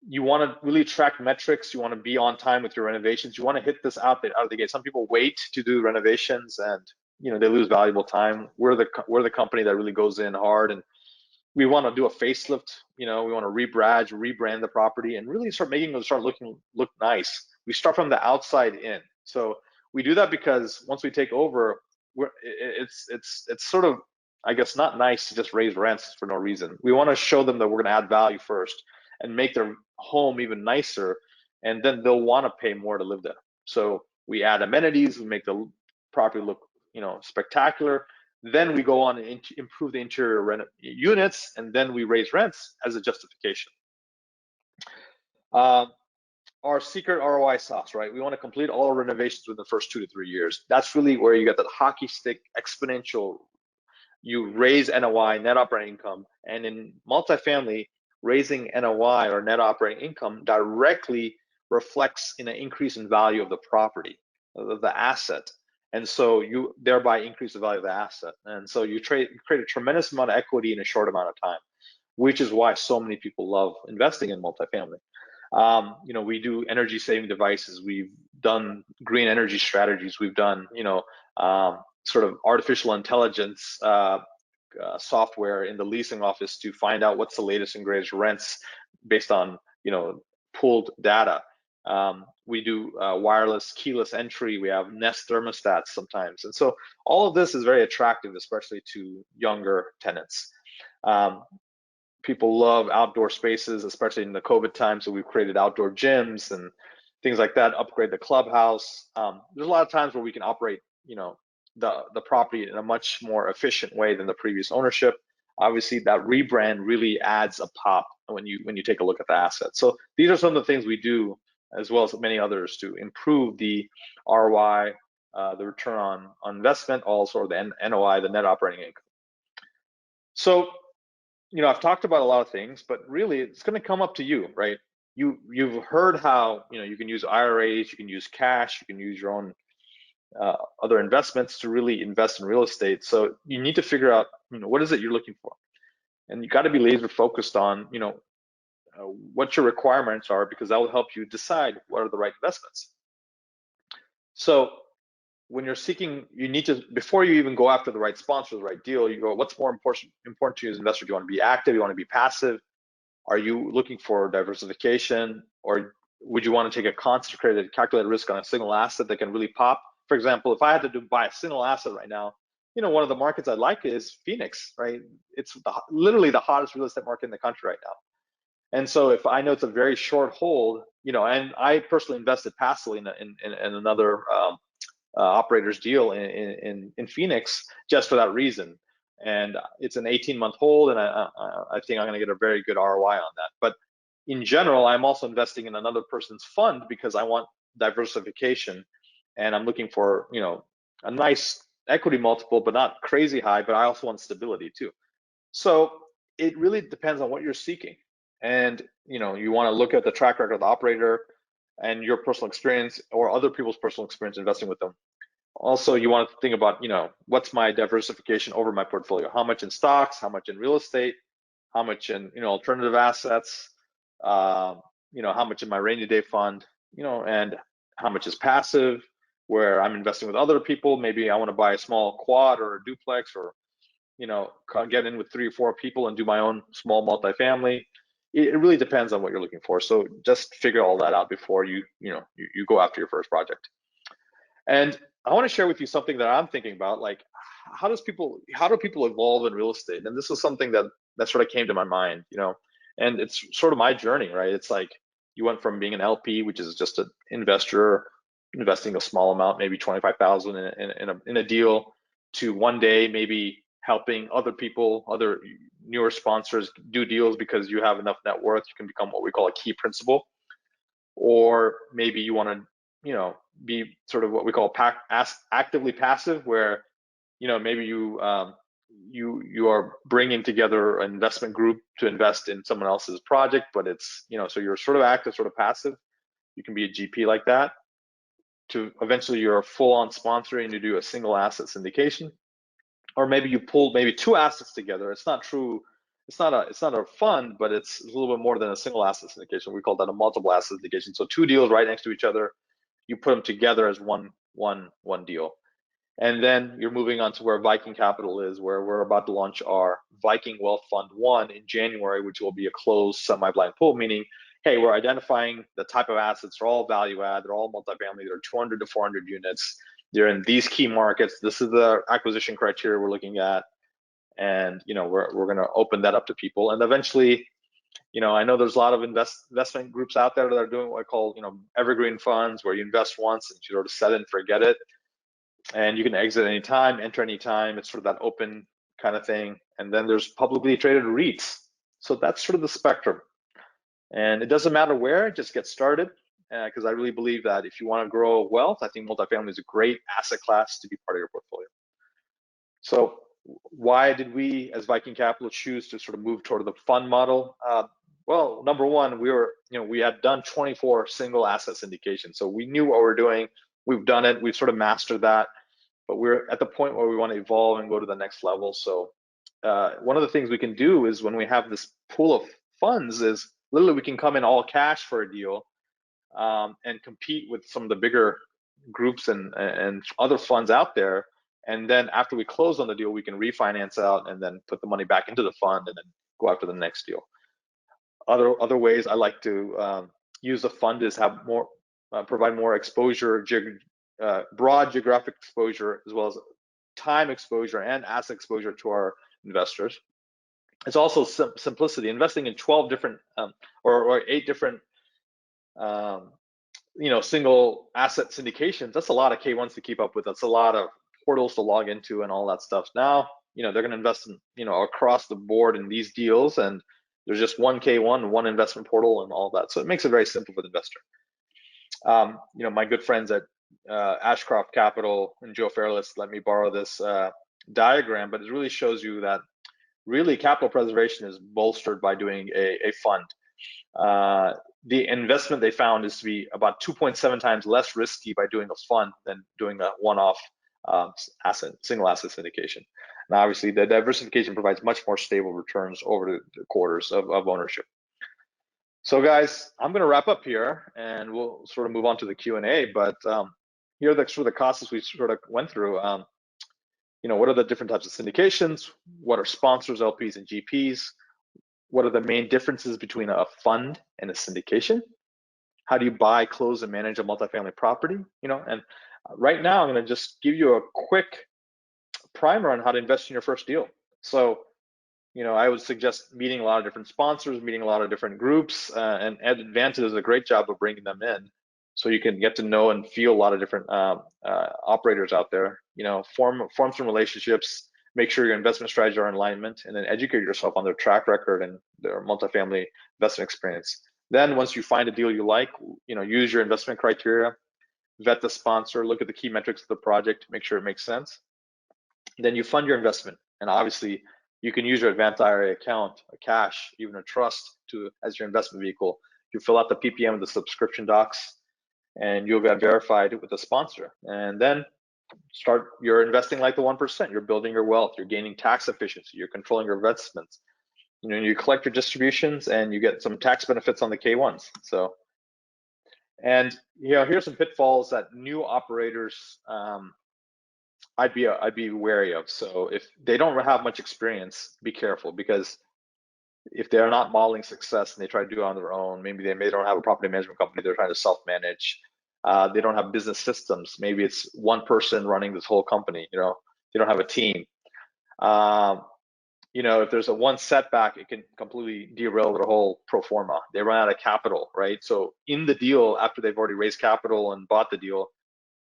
You want to really track metrics. You want to be on time with your renovations. You want to hit this out of the gate. Some people wait to do renovations, and they lose valuable time. We're the company that really goes in hard, and we want to do a facelift. We want to rebrand the property, and really start making them look nice. We start from the outside in. So we do that because once we take over, it's sort of, I guess, not nice to just raise rents for no reason. We want to show them that we're going to add value first and make their home even nicer, and then they'll want to pay more to live there. So we add amenities, we make the property look, spectacular. Then we go on and improve the interior units, and then we raise rents as a justification. Our secret ROI sauce, right? We want to complete all our renovations within the first 2 to 3 years. That's really where you get that hockey stick exponential. You raise NOI, net operating income, and in multifamily, raising NOI or net operating income directly reflects in an increase in value of the property, of the asset. And so you thereby increase the value of the asset. And so you create a tremendous amount of equity in a short amount of time, which is why so many people love investing in multifamily. We do energy saving devices. We've done green energy strategies. We've done, sort of artificial intelligence software in the leasing office to find out what's the latest and greatest rents based on pooled data. We do wireless keyless entry. We have Nest thermostats sometimes, and so all of this is very attractive, especially to younger tenants. People love outdoor spaces, especially in the COVID time. So we've created outdoor gyms and things like that. Upgrade the clubhouse. There's a lot of times where we can operate, the property in a much more efficient way than the previous ownership. Obviously, that rebrand really adds a pop when you take a look at the asset. So these are some of the things we do, as well as many others, to improve the ROI, the return on investment, also the NOI, the net operating income. So, I've talked about a lot of things, but really it's going to come up to you, right? you've heard how you can use IRAs, you can use cash, you can use your own other investments to really invest in real estate. So you need to figure out what is it you're looking for, and you got to be laser focused on what your requirements are, because that will help you decide what are the right investments. So when you're seeking, you need to, before you even go after the right sponsor, the right deal, you go, what's more important to you as an investor? Do you want to be active? Do you want to be passive? Are you looking for diversification, or would you want to take a concentrated, calculated risk on a single asset that can really pop? For example, if I had to buy a single asset right now, one of the markets I like is Phoenix, right? It's literally the hottest real estate market in the country right now. And so if I know it's a very short hold, and I personally invested passively in another operator's deal in Phoenix just for that reason. And it's an 18-month hold, and I think I'm going to get a very good ROI on that. But in general, I'm also investing in another person's fund because I want diversification, and I'm looking for a nice equity multiple, but not crazy high. But I also want stability too. So it really depends on what you're seeking, and you want to look at the track record of the operator and your personal experience or other people's personal experience investing with them. Also, you want to think about, what's my diversification over my portfolio? How much in stocks? How much in real estate? How much in, alternative assets? How much in my rainy day fund? And how much is passive, where I'm investing with other people? Maybe I want to buy a small quad or a duplex, or, get in with 3 or 4 people and do my own small multifamily. It really depends on what you're looking for. So just figure all that out before you go after your first project. And I want to share with you something that I'm thinking about, like how do people evolve in real estate? And this is something that sort of came to my mind, and it's sort of my journey, right? It's like you went from being an LP, which is just an investor investing a small amount, maybe 25,000 in a deal, to one day maybe helping other people, other newer sponsors do deals because you have enough net worth, you can become what we call a key principal. Or maybe you want to be sort of what we call actively passive, where maybe you are bringing together an investment group to invest in someone else's project, but it's so you're sort of active, sort of passive. You can be a GP like that, to eventually you're a full-on sponsor and you do a single asset syndication. Or maybe you pull maybe 2 assets together. It's not a fund, but it's a little bit more than a single asset syndication. We call that a multiple asset syndication. So 2 deals right next to each other, you put them together as one deal. And then you're moving on to where Viking Capital is, where we're about to launch our Viking Wealth Fund 1 in January, which will be a closed semi-blind pool, meaning, hey, we're identifying the type of assets. They're all value add. They're all multifamily. They're 200 to 400 units. They're in these key markets. This is the acquisition criteria we're looking at. And we're going to open that up to people. And eventually, I know there's a lot of investment groups out there that are doing what I call evergreen funds, where you invest once and you sort of set it and forget it, and you can exit anytime, enter anytime. It's sort of that open kind of thing. And then there's publicly traded REITs. So that's sort of the spectrum. And it doesn't matter where, just get started, because I really believe that if you want to grow wealth, I think multifamily is a great asset class to be part of your portfolio. So why did we as Viking Capital choose to sort of move toward the fund model? Well, number one, we had done 24 single asset syndications. So we knew what we're doing. We've done it. We've sort of mastered that. But we're at the point where we want to evolve and go to the next level. So one of the things we can do is, when we have this pool of funds, is literally we can come in all cash for a deal, and compete with some of the bigger groups and other funds out there. And then after we close on the deal, we can refinance out and then put the money back into the fund and then go after the next deal. Other ways I like to use the fund is have more, provide more exposure, broad geographic exposure, as well as time exposure and asset exposure to our investors. It's also simplicity. Investing in 12 different or 8 different single asset syndications, that's a lot of K1s to keep up with. That's a lot of portals to log into and all that stuff. Now, they're going to invest in, across the board in these deals, and there's just one K1, one investment portal and all that. So it makes it very simple for the investor. My good friends at Ashcroft Capital and Joe Fairless let me borrow this diagram, but it really shows you that really capital preservation is bolstered by doing a fund. the investment they found is to be about 2.7 times less risky by doing a fund than doing a one-off single asset syndication. And obviously, the diversification provides much more stable returns over the quarters of ownership. So guys, I'm going to wrap up here, and we'll sort of move on to the Q&A. But here are the sort of the costs we sort of went through. What are the different types of syndications? What are sponsors, LPs, and GPs? What are the main differences between a fund and a syndication? How do you buy, close, and manage a multifamily property? And right now I'm going to just give you a quick primer on how to invest in your first deal. So, I would suggest meeting a lot of different sponsors, meeting a lot of different groups, and Advanta does a great job of bringing them in, so you can get to know and feel a lot of different operators out there. Form some relationships, make sure your investment strategies are in alignment, and then educate yourself on their track record and their multifamily investment experience. Then once you find a deal you like, use your investment criteria, vet the sponsor, look at the key metrics of the project, make sure it makes sense. Then you fund your investment, and obviously you can use your Advanta IRA account, a cash, even a trust as your investment vehicle. You fill out the PPM of the subscription docs, and you'll get verified with the sponsor. And then you're investing like the 1%. You're building your wealth. You're gaining tax efficiency. You're controlling your investments. You collect your distributions, and you get some tax benefits on the K1s. So, and here's some pitfalls that new operators I'd be wary of. So if they don't have much experience, be careful, because if they're not modeling success and they try to do it on their own, maybe they don't have a property management company, they're trying to self-manage. They don't have business systems. Maybe it's one person running this whole company. They don't have a team. If there's one setback, it can completely derail their whole pro forma. They run out of capital, right? So in the deal, after they've already raised capital and bought the deal,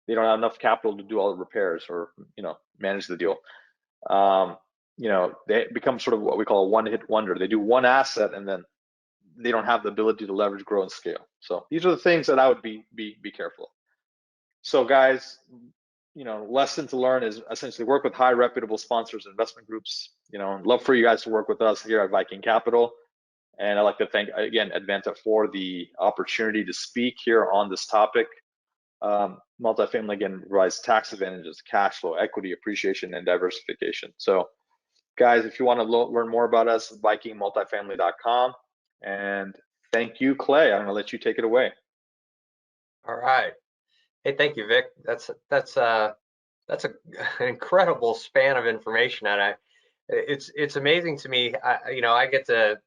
they don't have enough capital to do all the repairs or manage the deal. They become sort of what we call a one-hit wonder. They do one asset and then they don't have the ability to leverage, grow, and scale. So these are the things that I would be careful. So guys, lesson to learn is essentially work with high reputable sponsors and investment groups. Love for you guys to work with us here at Viking Capital. And I'd like to thank again Advanta for the opportunity to speak here on this topic. Multifamily again provides tax advantages, cash flow, equity appreciation, and diversification. So guys, if you want to learn more about us, vikingmultifamily.com. And thank you, Clay. I'm going to let you take it away. All right. Hey, thank you, Vic. That's an incredible span of information, and it's amazing to me. I get to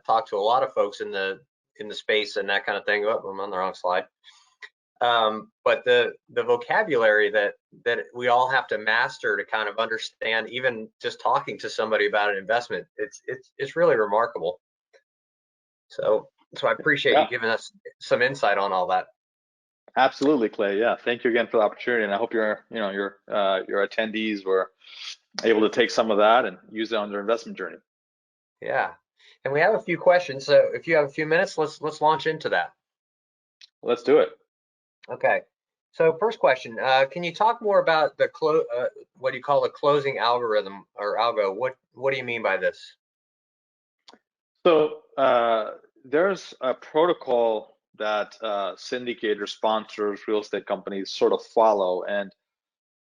talk to a lot of folks in the space and that kind of thing. Oh, I'm on the wrong slide. But the vocabulary that we all have to master to kind of understand, even just talking to somebody about an investment, it's really remarkable. So I appreciate you giving us some insight on all that. Absolutely, Clay. Yeah, thank you again for the opportunity, and I hope your attendees were able to take some of that and use it on their investment journey. Yeah, and we have a few questions. So if you have a few minutes, let's launch into that. Let's do it. Okay. So first question, can you talk more about the what do you call the closing algorithm or algo? What do you mean by this? So there's a protocol that syndicators, sponsors, real estate companies sort of follow, and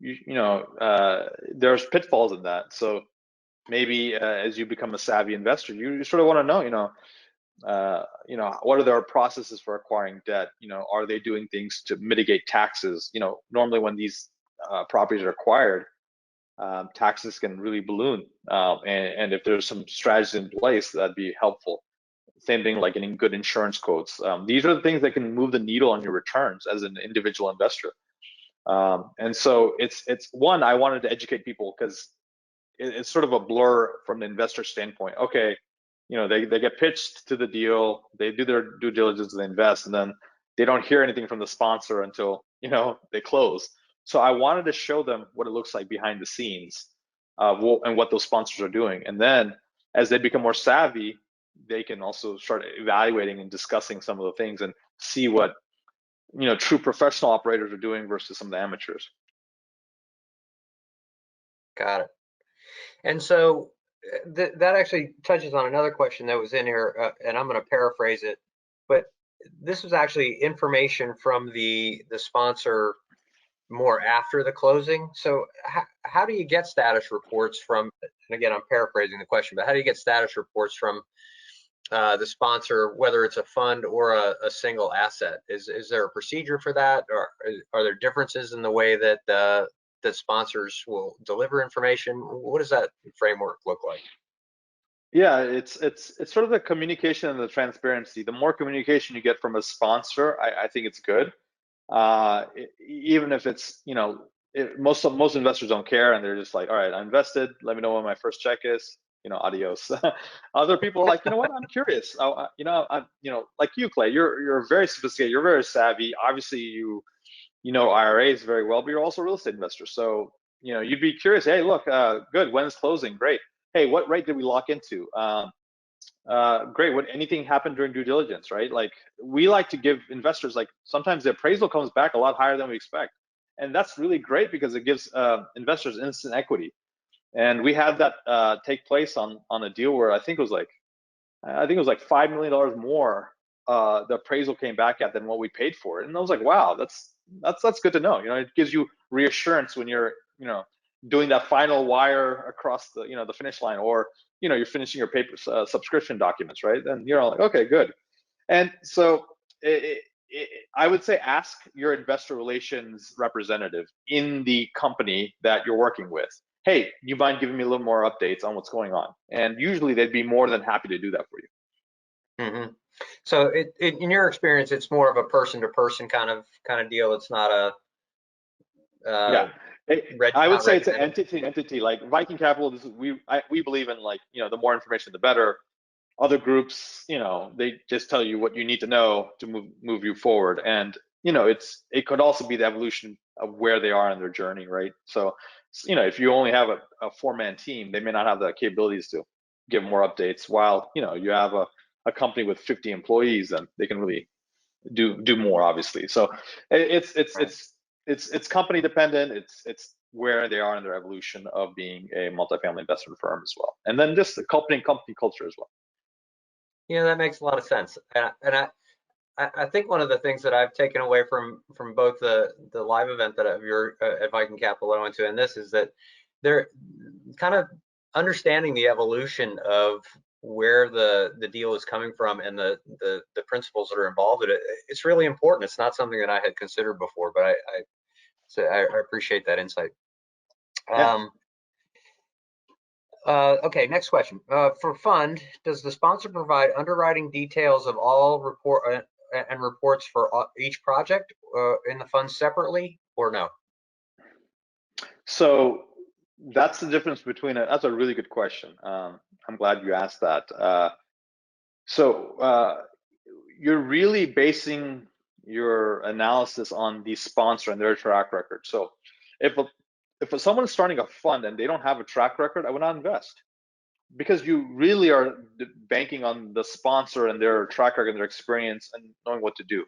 there's pitfalls in that. So maybe as you become a savvy investor, you sort of want to know, what are their processes for acquiring debt? Are they doing things to mitigate taxes? Normally when these properties are acquired, taxes can really balloon, and if there's some strategies in place, that'd be helpful. Same thing like getting good insurance quotes. These are the things that can move the needle on your returns as an individual investor. And so it's one, I wanted to educate people because it's sort of a blur from the investor standpoint. Okay, they get pitched to the deal, they do their due diligence, they invest, and then they don't hear anything from the sponsor until they close. So I wanted to show them what it looks like behind the scenes, and what those sponsors are doing. And then as they become more savvy, they can also start evaluating and discussing some of the things and see what true professional operators are doing versus some of the amateurs. Got it. And so that actually touches on another question that was in here, and I'm going to paraphrase it. But this was actually information from the sponsor more after the closing. So how do you get status reports from, and again, I'm paraphrasing the question, but how do you get status reports from the sponsor, whether it's a fund or a single asset? Is there a procedure for that, or are there differences in the way that the sponsors will deliver information? What does that framework look like? Yeah, it's sort of the communication and the transparency. The more communication you get from a sponsor, I think it's good. Even if it's, most investors don't care, and they're just like, all right, I invested. Let me know when my first check is. Adios. Other people are like, you know what? I'm curious. Like you, Clay. You're very sophisticated. You're very savvy. Obviously, you know IRAs very well, but you're also a real estate investor. So you'd be curious. Hey, look, good. When's closing? Great. Hey, what rate did we lock into? Great. What anything happened during due diligence, right? Like, we like to give investors, like, sometimes the appraisal comes back a lot higher than we expect, and that's really great because it gives investors instant equity. And we had that take place on a deal where I think it was like $5 million more. The appraisal came back at than what we paid for it, and I was like, wow, that's good to know. It gives you reassurance when you're doing that final wire across the finish line, or you're finishing your paper subscription documents, right? And you're like, okay, good. And so I would say ask your investor relations representative in the company that you're working with, hey, you mind giving me a little more updates on what's going on? And usually they'd be more than happy to do that for you. Mm-hmm. So in your experience, it's more of a person-to-person kind of deal. It's not a Yeah, I would not say it's an regimented. entity like Viking Capital. We believe in, like, the more information, the better. Other groups, they just tell you what you need to know to move you forward. And it could also be the evolution of where they are in their journey, right? So if you only have a four-man team, they may not have the capabilities to give more updates, while you have a company with 50 employees, and they can really do more, obviously. So it's it's Right. it's it's company dependent. It's where they are in their evolution of being a multifamily investment firm as well, and then just the company culture as well. Yeah, that makes a lot of sense. And I think one of the things that I've taken away from both the live event that you're at Viking Capital that I went to, and this is that they're kind of understanding the evolution of where the deal is coming from, and the principles that are involved in it. It's really important. It's not something that I had considered before, but I appreciate that insight. Yeah. Okay, next question. For fund, does the sponsor provide underwriting details of all reports for each project in the fund separately, or no? So that's the difference between that's a really good question. I'm glad you asked that. So you're really basing your analysis on the sponsor and their track record. So if someone's starting a fund and they don't have a track record, I would not invest, because you really are banking on the sponsor and their track record and their experience and knowing what to do.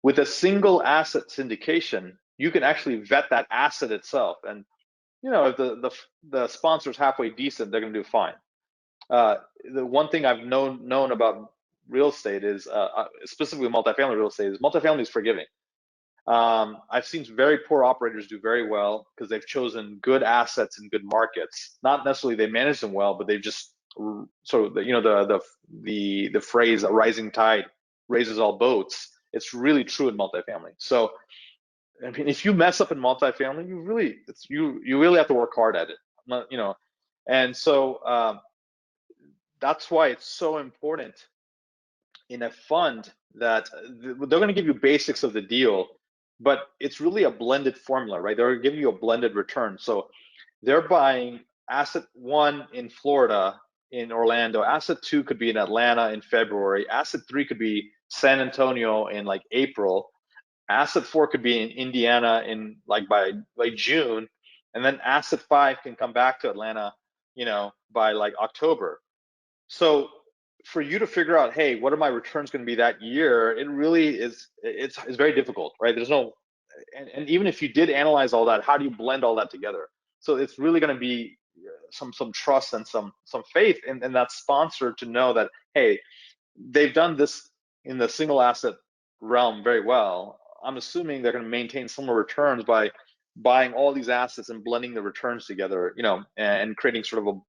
With a single asset syndication, you can actually vet that asset itself, and if the sponsor's halfway decent, they're going to do fine. The one thing I've known about real estate is, specifically multifamily real estate, is multifamily is forgiving. I've seen very poor operators do very well because they've chosen good assets in good markets. Not necessarily they manage them well, but they've just sort of the phrase "a rising tide raises all boats." It's really true in multifamily. So I mean, if you mess up in multifamily, you really have to work hard at it. And so that's why it's so important in a fund that they're going to give you basics of the deal, but it's really a blended formula, right? They're giving you a blended return. So they're buying asset one in Florida, in Orlando. Asset two could be in Atlanta in February. Asset three could be San Antonio in like April. Asset four could be in Indiana in like by June, and then asset five can come back to Atlanta, by like October. So for you to figure out, hey, what are my returns going to be that year? It really is. It's very difficult, right? There's no, and even if you did analyze all that, how do you blend all that together? So it's really going to be some trust and some faith in that sponsor to know that, hey, they've done this, in the single asset realm very well, I'm assuming they're going to maintain similar returns by buying all these assets and blending the returns together, and creating sort of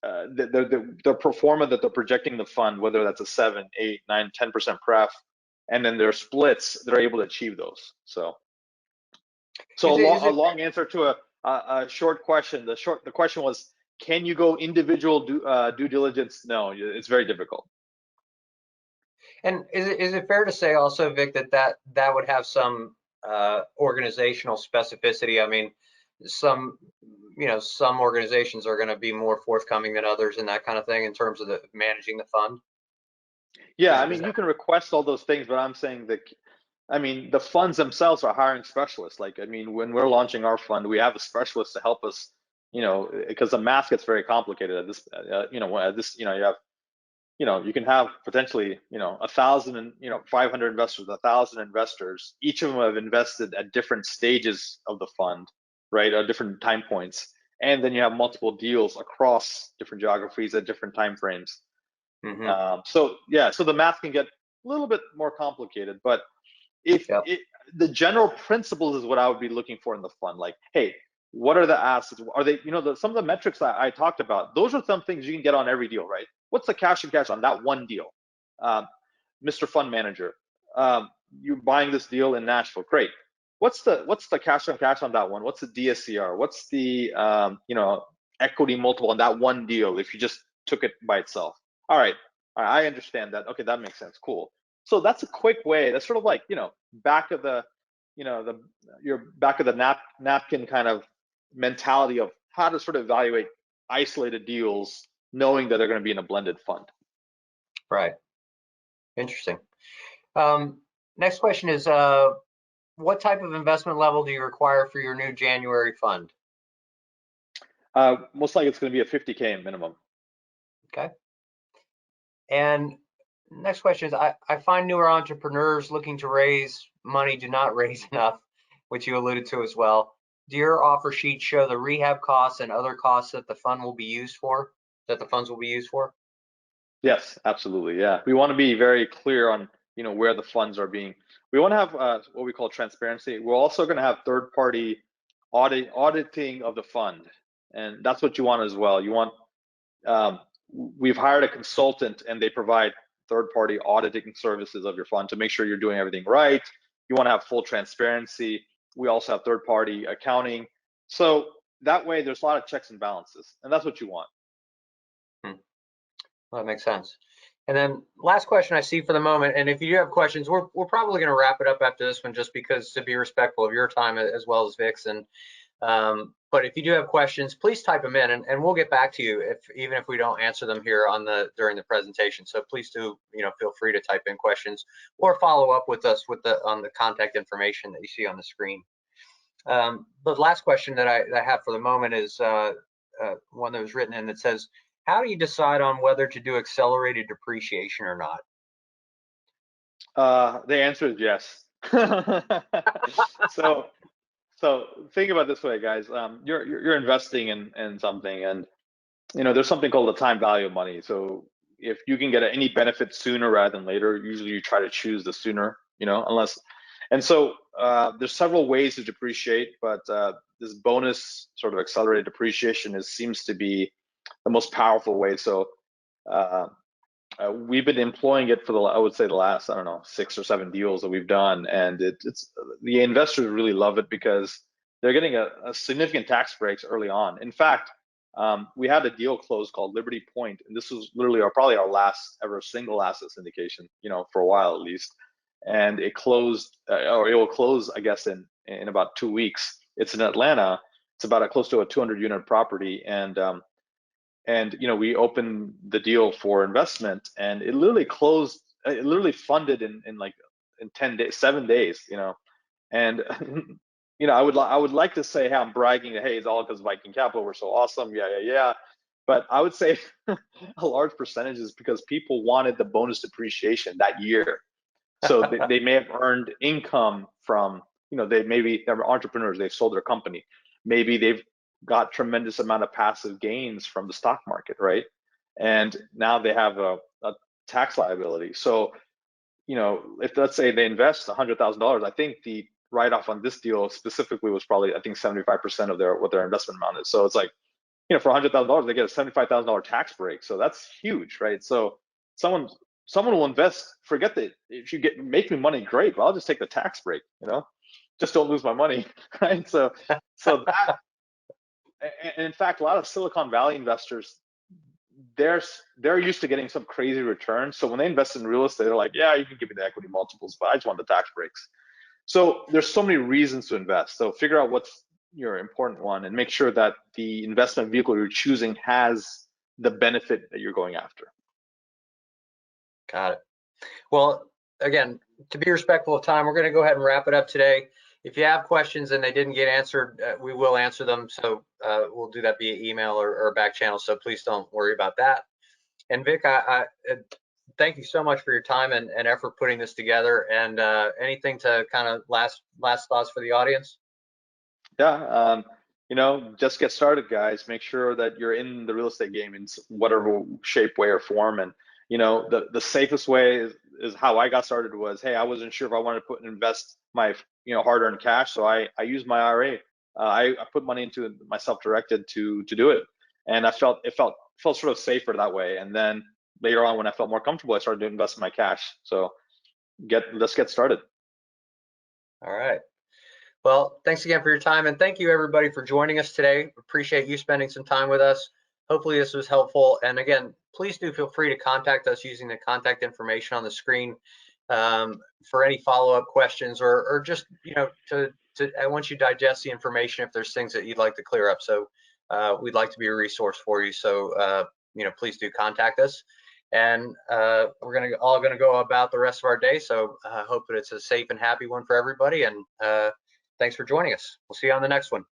the pro forma that they're projecting the fund, whether that's a 7, 8, 9, 10% pref, and then their splits, they're able to achieve those. So a long answer to a short question. The question was, can you go individual due diligence? No, it's very difficult. And is it fair to say also, Vic, that would have some organizational specificity? I mean, some organizations are going to be more forthcoming than others and that kind of thing in terms of managing the fund. Yeah, I mean, you can request all those things, but I'm saying that, I mean, the funds themselves are hiring specialists. Like, I mean, when we're launching our fund, we have a specialist to help us, because the math gets very complicated at this, you can have potentially, 1,000 and, 500 investors, 1,000 investors. Each of them have invested at different stages of the fund, right, at different time points. And then you have multiple deals across different geographies at different time frames. Mm-hmm. So the math can get a little bit more complicated, but the general principles is what I would be looking for in the fund. Like, hey, what are the assets? Are they, some of the metrics that I talked about, those are some things you can get on every deal, right? What's the cash and cash on that one deal? Mr. Fund Manager, you're buying this deal in Nashville, great. What's the cash on cash on that one? What's the DSCR? What's the equity multiple on that one deal if you just took it by itself? All right, I understand that. Okay, that makes sense. Cool. So that's a quick way. That's sort of like, back of the napkin kind of mentality of how to sort of evaluate isolated deals, knowing that they're going to be in a blended fund. Right. Interesting. Next question is, what type of investment level do you require for your new January fund? Most likely it's going to be a 50K minimum. Okay. And next question is, I find newer entrepreneurs looking to raise money do not raise enough, which you alluded to as well. Do your offer sheet show the rehab costs and other costs that the funds will be used for? Yes, absolutely. Yeah, we want to be very clear on where the funds are being. We want to have what we call transparency. We're also going to have third-party auditing of the fund, and that's what you want as well. You want we've hired a consultant, and they provide third-party auditing services of your fund to make sure you're doing everything right. You want to have full transparency. We also have third-party accounting, so that way there's a lot of checks and balances, and that's what you want. Well, that makes sense. And then last question I see for the moment, and if you do have questions, we're probably going to wrap it up after this one, just because to be respectful of your time as well as Vic's. And but if you do have questions, please type them in, and we'll get back to you even if we don't answer them here during the presentation. So please do feel free to type in questions or follow up with us on the contact information that you see on the screen. The last question that I have for the moment is one that was written in that says, how do you decide on whether to do accelerated depreciation or not? The answer is yes. So think about it this way, guys. You're investing in something, and there's something called the time value of money. So if you can get any benefit sooner rather than later, usually you try to choose the sooner. Unless, and so there's several ways to depreciate, but this bonus sort of accelerated depreciation seems to be the most powerful way. So we've been employing it for I would say the last, 6 or 7 deals that we've done, and it's the investors really love it because they're getting a significant tax breaks early on. In fact, we had a deal closed called Liberty Point, and this was literally probably our last ever single asset syndication, for a while at least. And it closed, or it will close, I guess, in about 2 weeks. It's in Atlanta. It's about close to a 200-unit property, and we opened the deal for investment, and it literally closed. It literally funded in 10 days, 7 days. And I would like to say, hey, I'm bragging that, hey, it's all because Viking Capital, we're so awesome, yeah. But I would say a large percentage is because people wanted the bonus depreciation that year. So they may have earned income from, they're entrepreneurs, they've sold their company. Maybe they've got tremendous amount of passive gains from the stock market, right? And now they have a tax liability. So, if let's say they invest $100,000, I think the write-off on this deal specifically was probably, I think, 75% of what their investment amount is. So it's like, for $100,000, they get a $75,000 tax break. So that's huge, right? So someone will invest. Forget that if you make me money, great. But I'll just take the tax break. Just don't lose my money, right? So that, and in fact, a lot of Silicon Valley investors, they're used to getting some crazy return. So when they invest in real estate, they're like, yeah, you can give me the equity multiples, but I just want the tax breaks. So there's so many reasons to invest. So figure out what's your important one and make sure that the investment vehicle you're choosing has the benefit that you're going after. Got it. Well, again, to be respectful of time, we're going to go ahead and wrap it up today. If you have questions and they didn't get answered, we will answer them. So we'll do that via email or back channel. So please don't worry about that. And Vic, I thank you so much for your time and effort putting this together. And anything to kind of last thoughts for the audience? Yeah, just get started, guys. Make sure that you're in the real estate game in whatever shape, way, or form. And the safest way is how I got started was, hey, I wasn't sure if I wanted to invest my hard-earned cash, so I used my IRA. I put money into my self-directed to do it, and it felt sort of safer that way. And then later on, when I felt more comfortable, I started to invest in my cash. So let's get started. All right. Well, thanks again for your time, and thank you everybody for joining us today. Appreciate you spending some time with us. Hopefully this was helpful. And again, please do feel free to contact us using the contact information on the screen for any follow-up questions or just, once you digest the information, if there's things that you'd like to clear up. So we'd like to be a resource for you. So, please do contact us. And we're all gonna go about the rest of our day. So I hope that it's a safe and happy one for everybody. And thanks for joining us. We'll see you on the next one.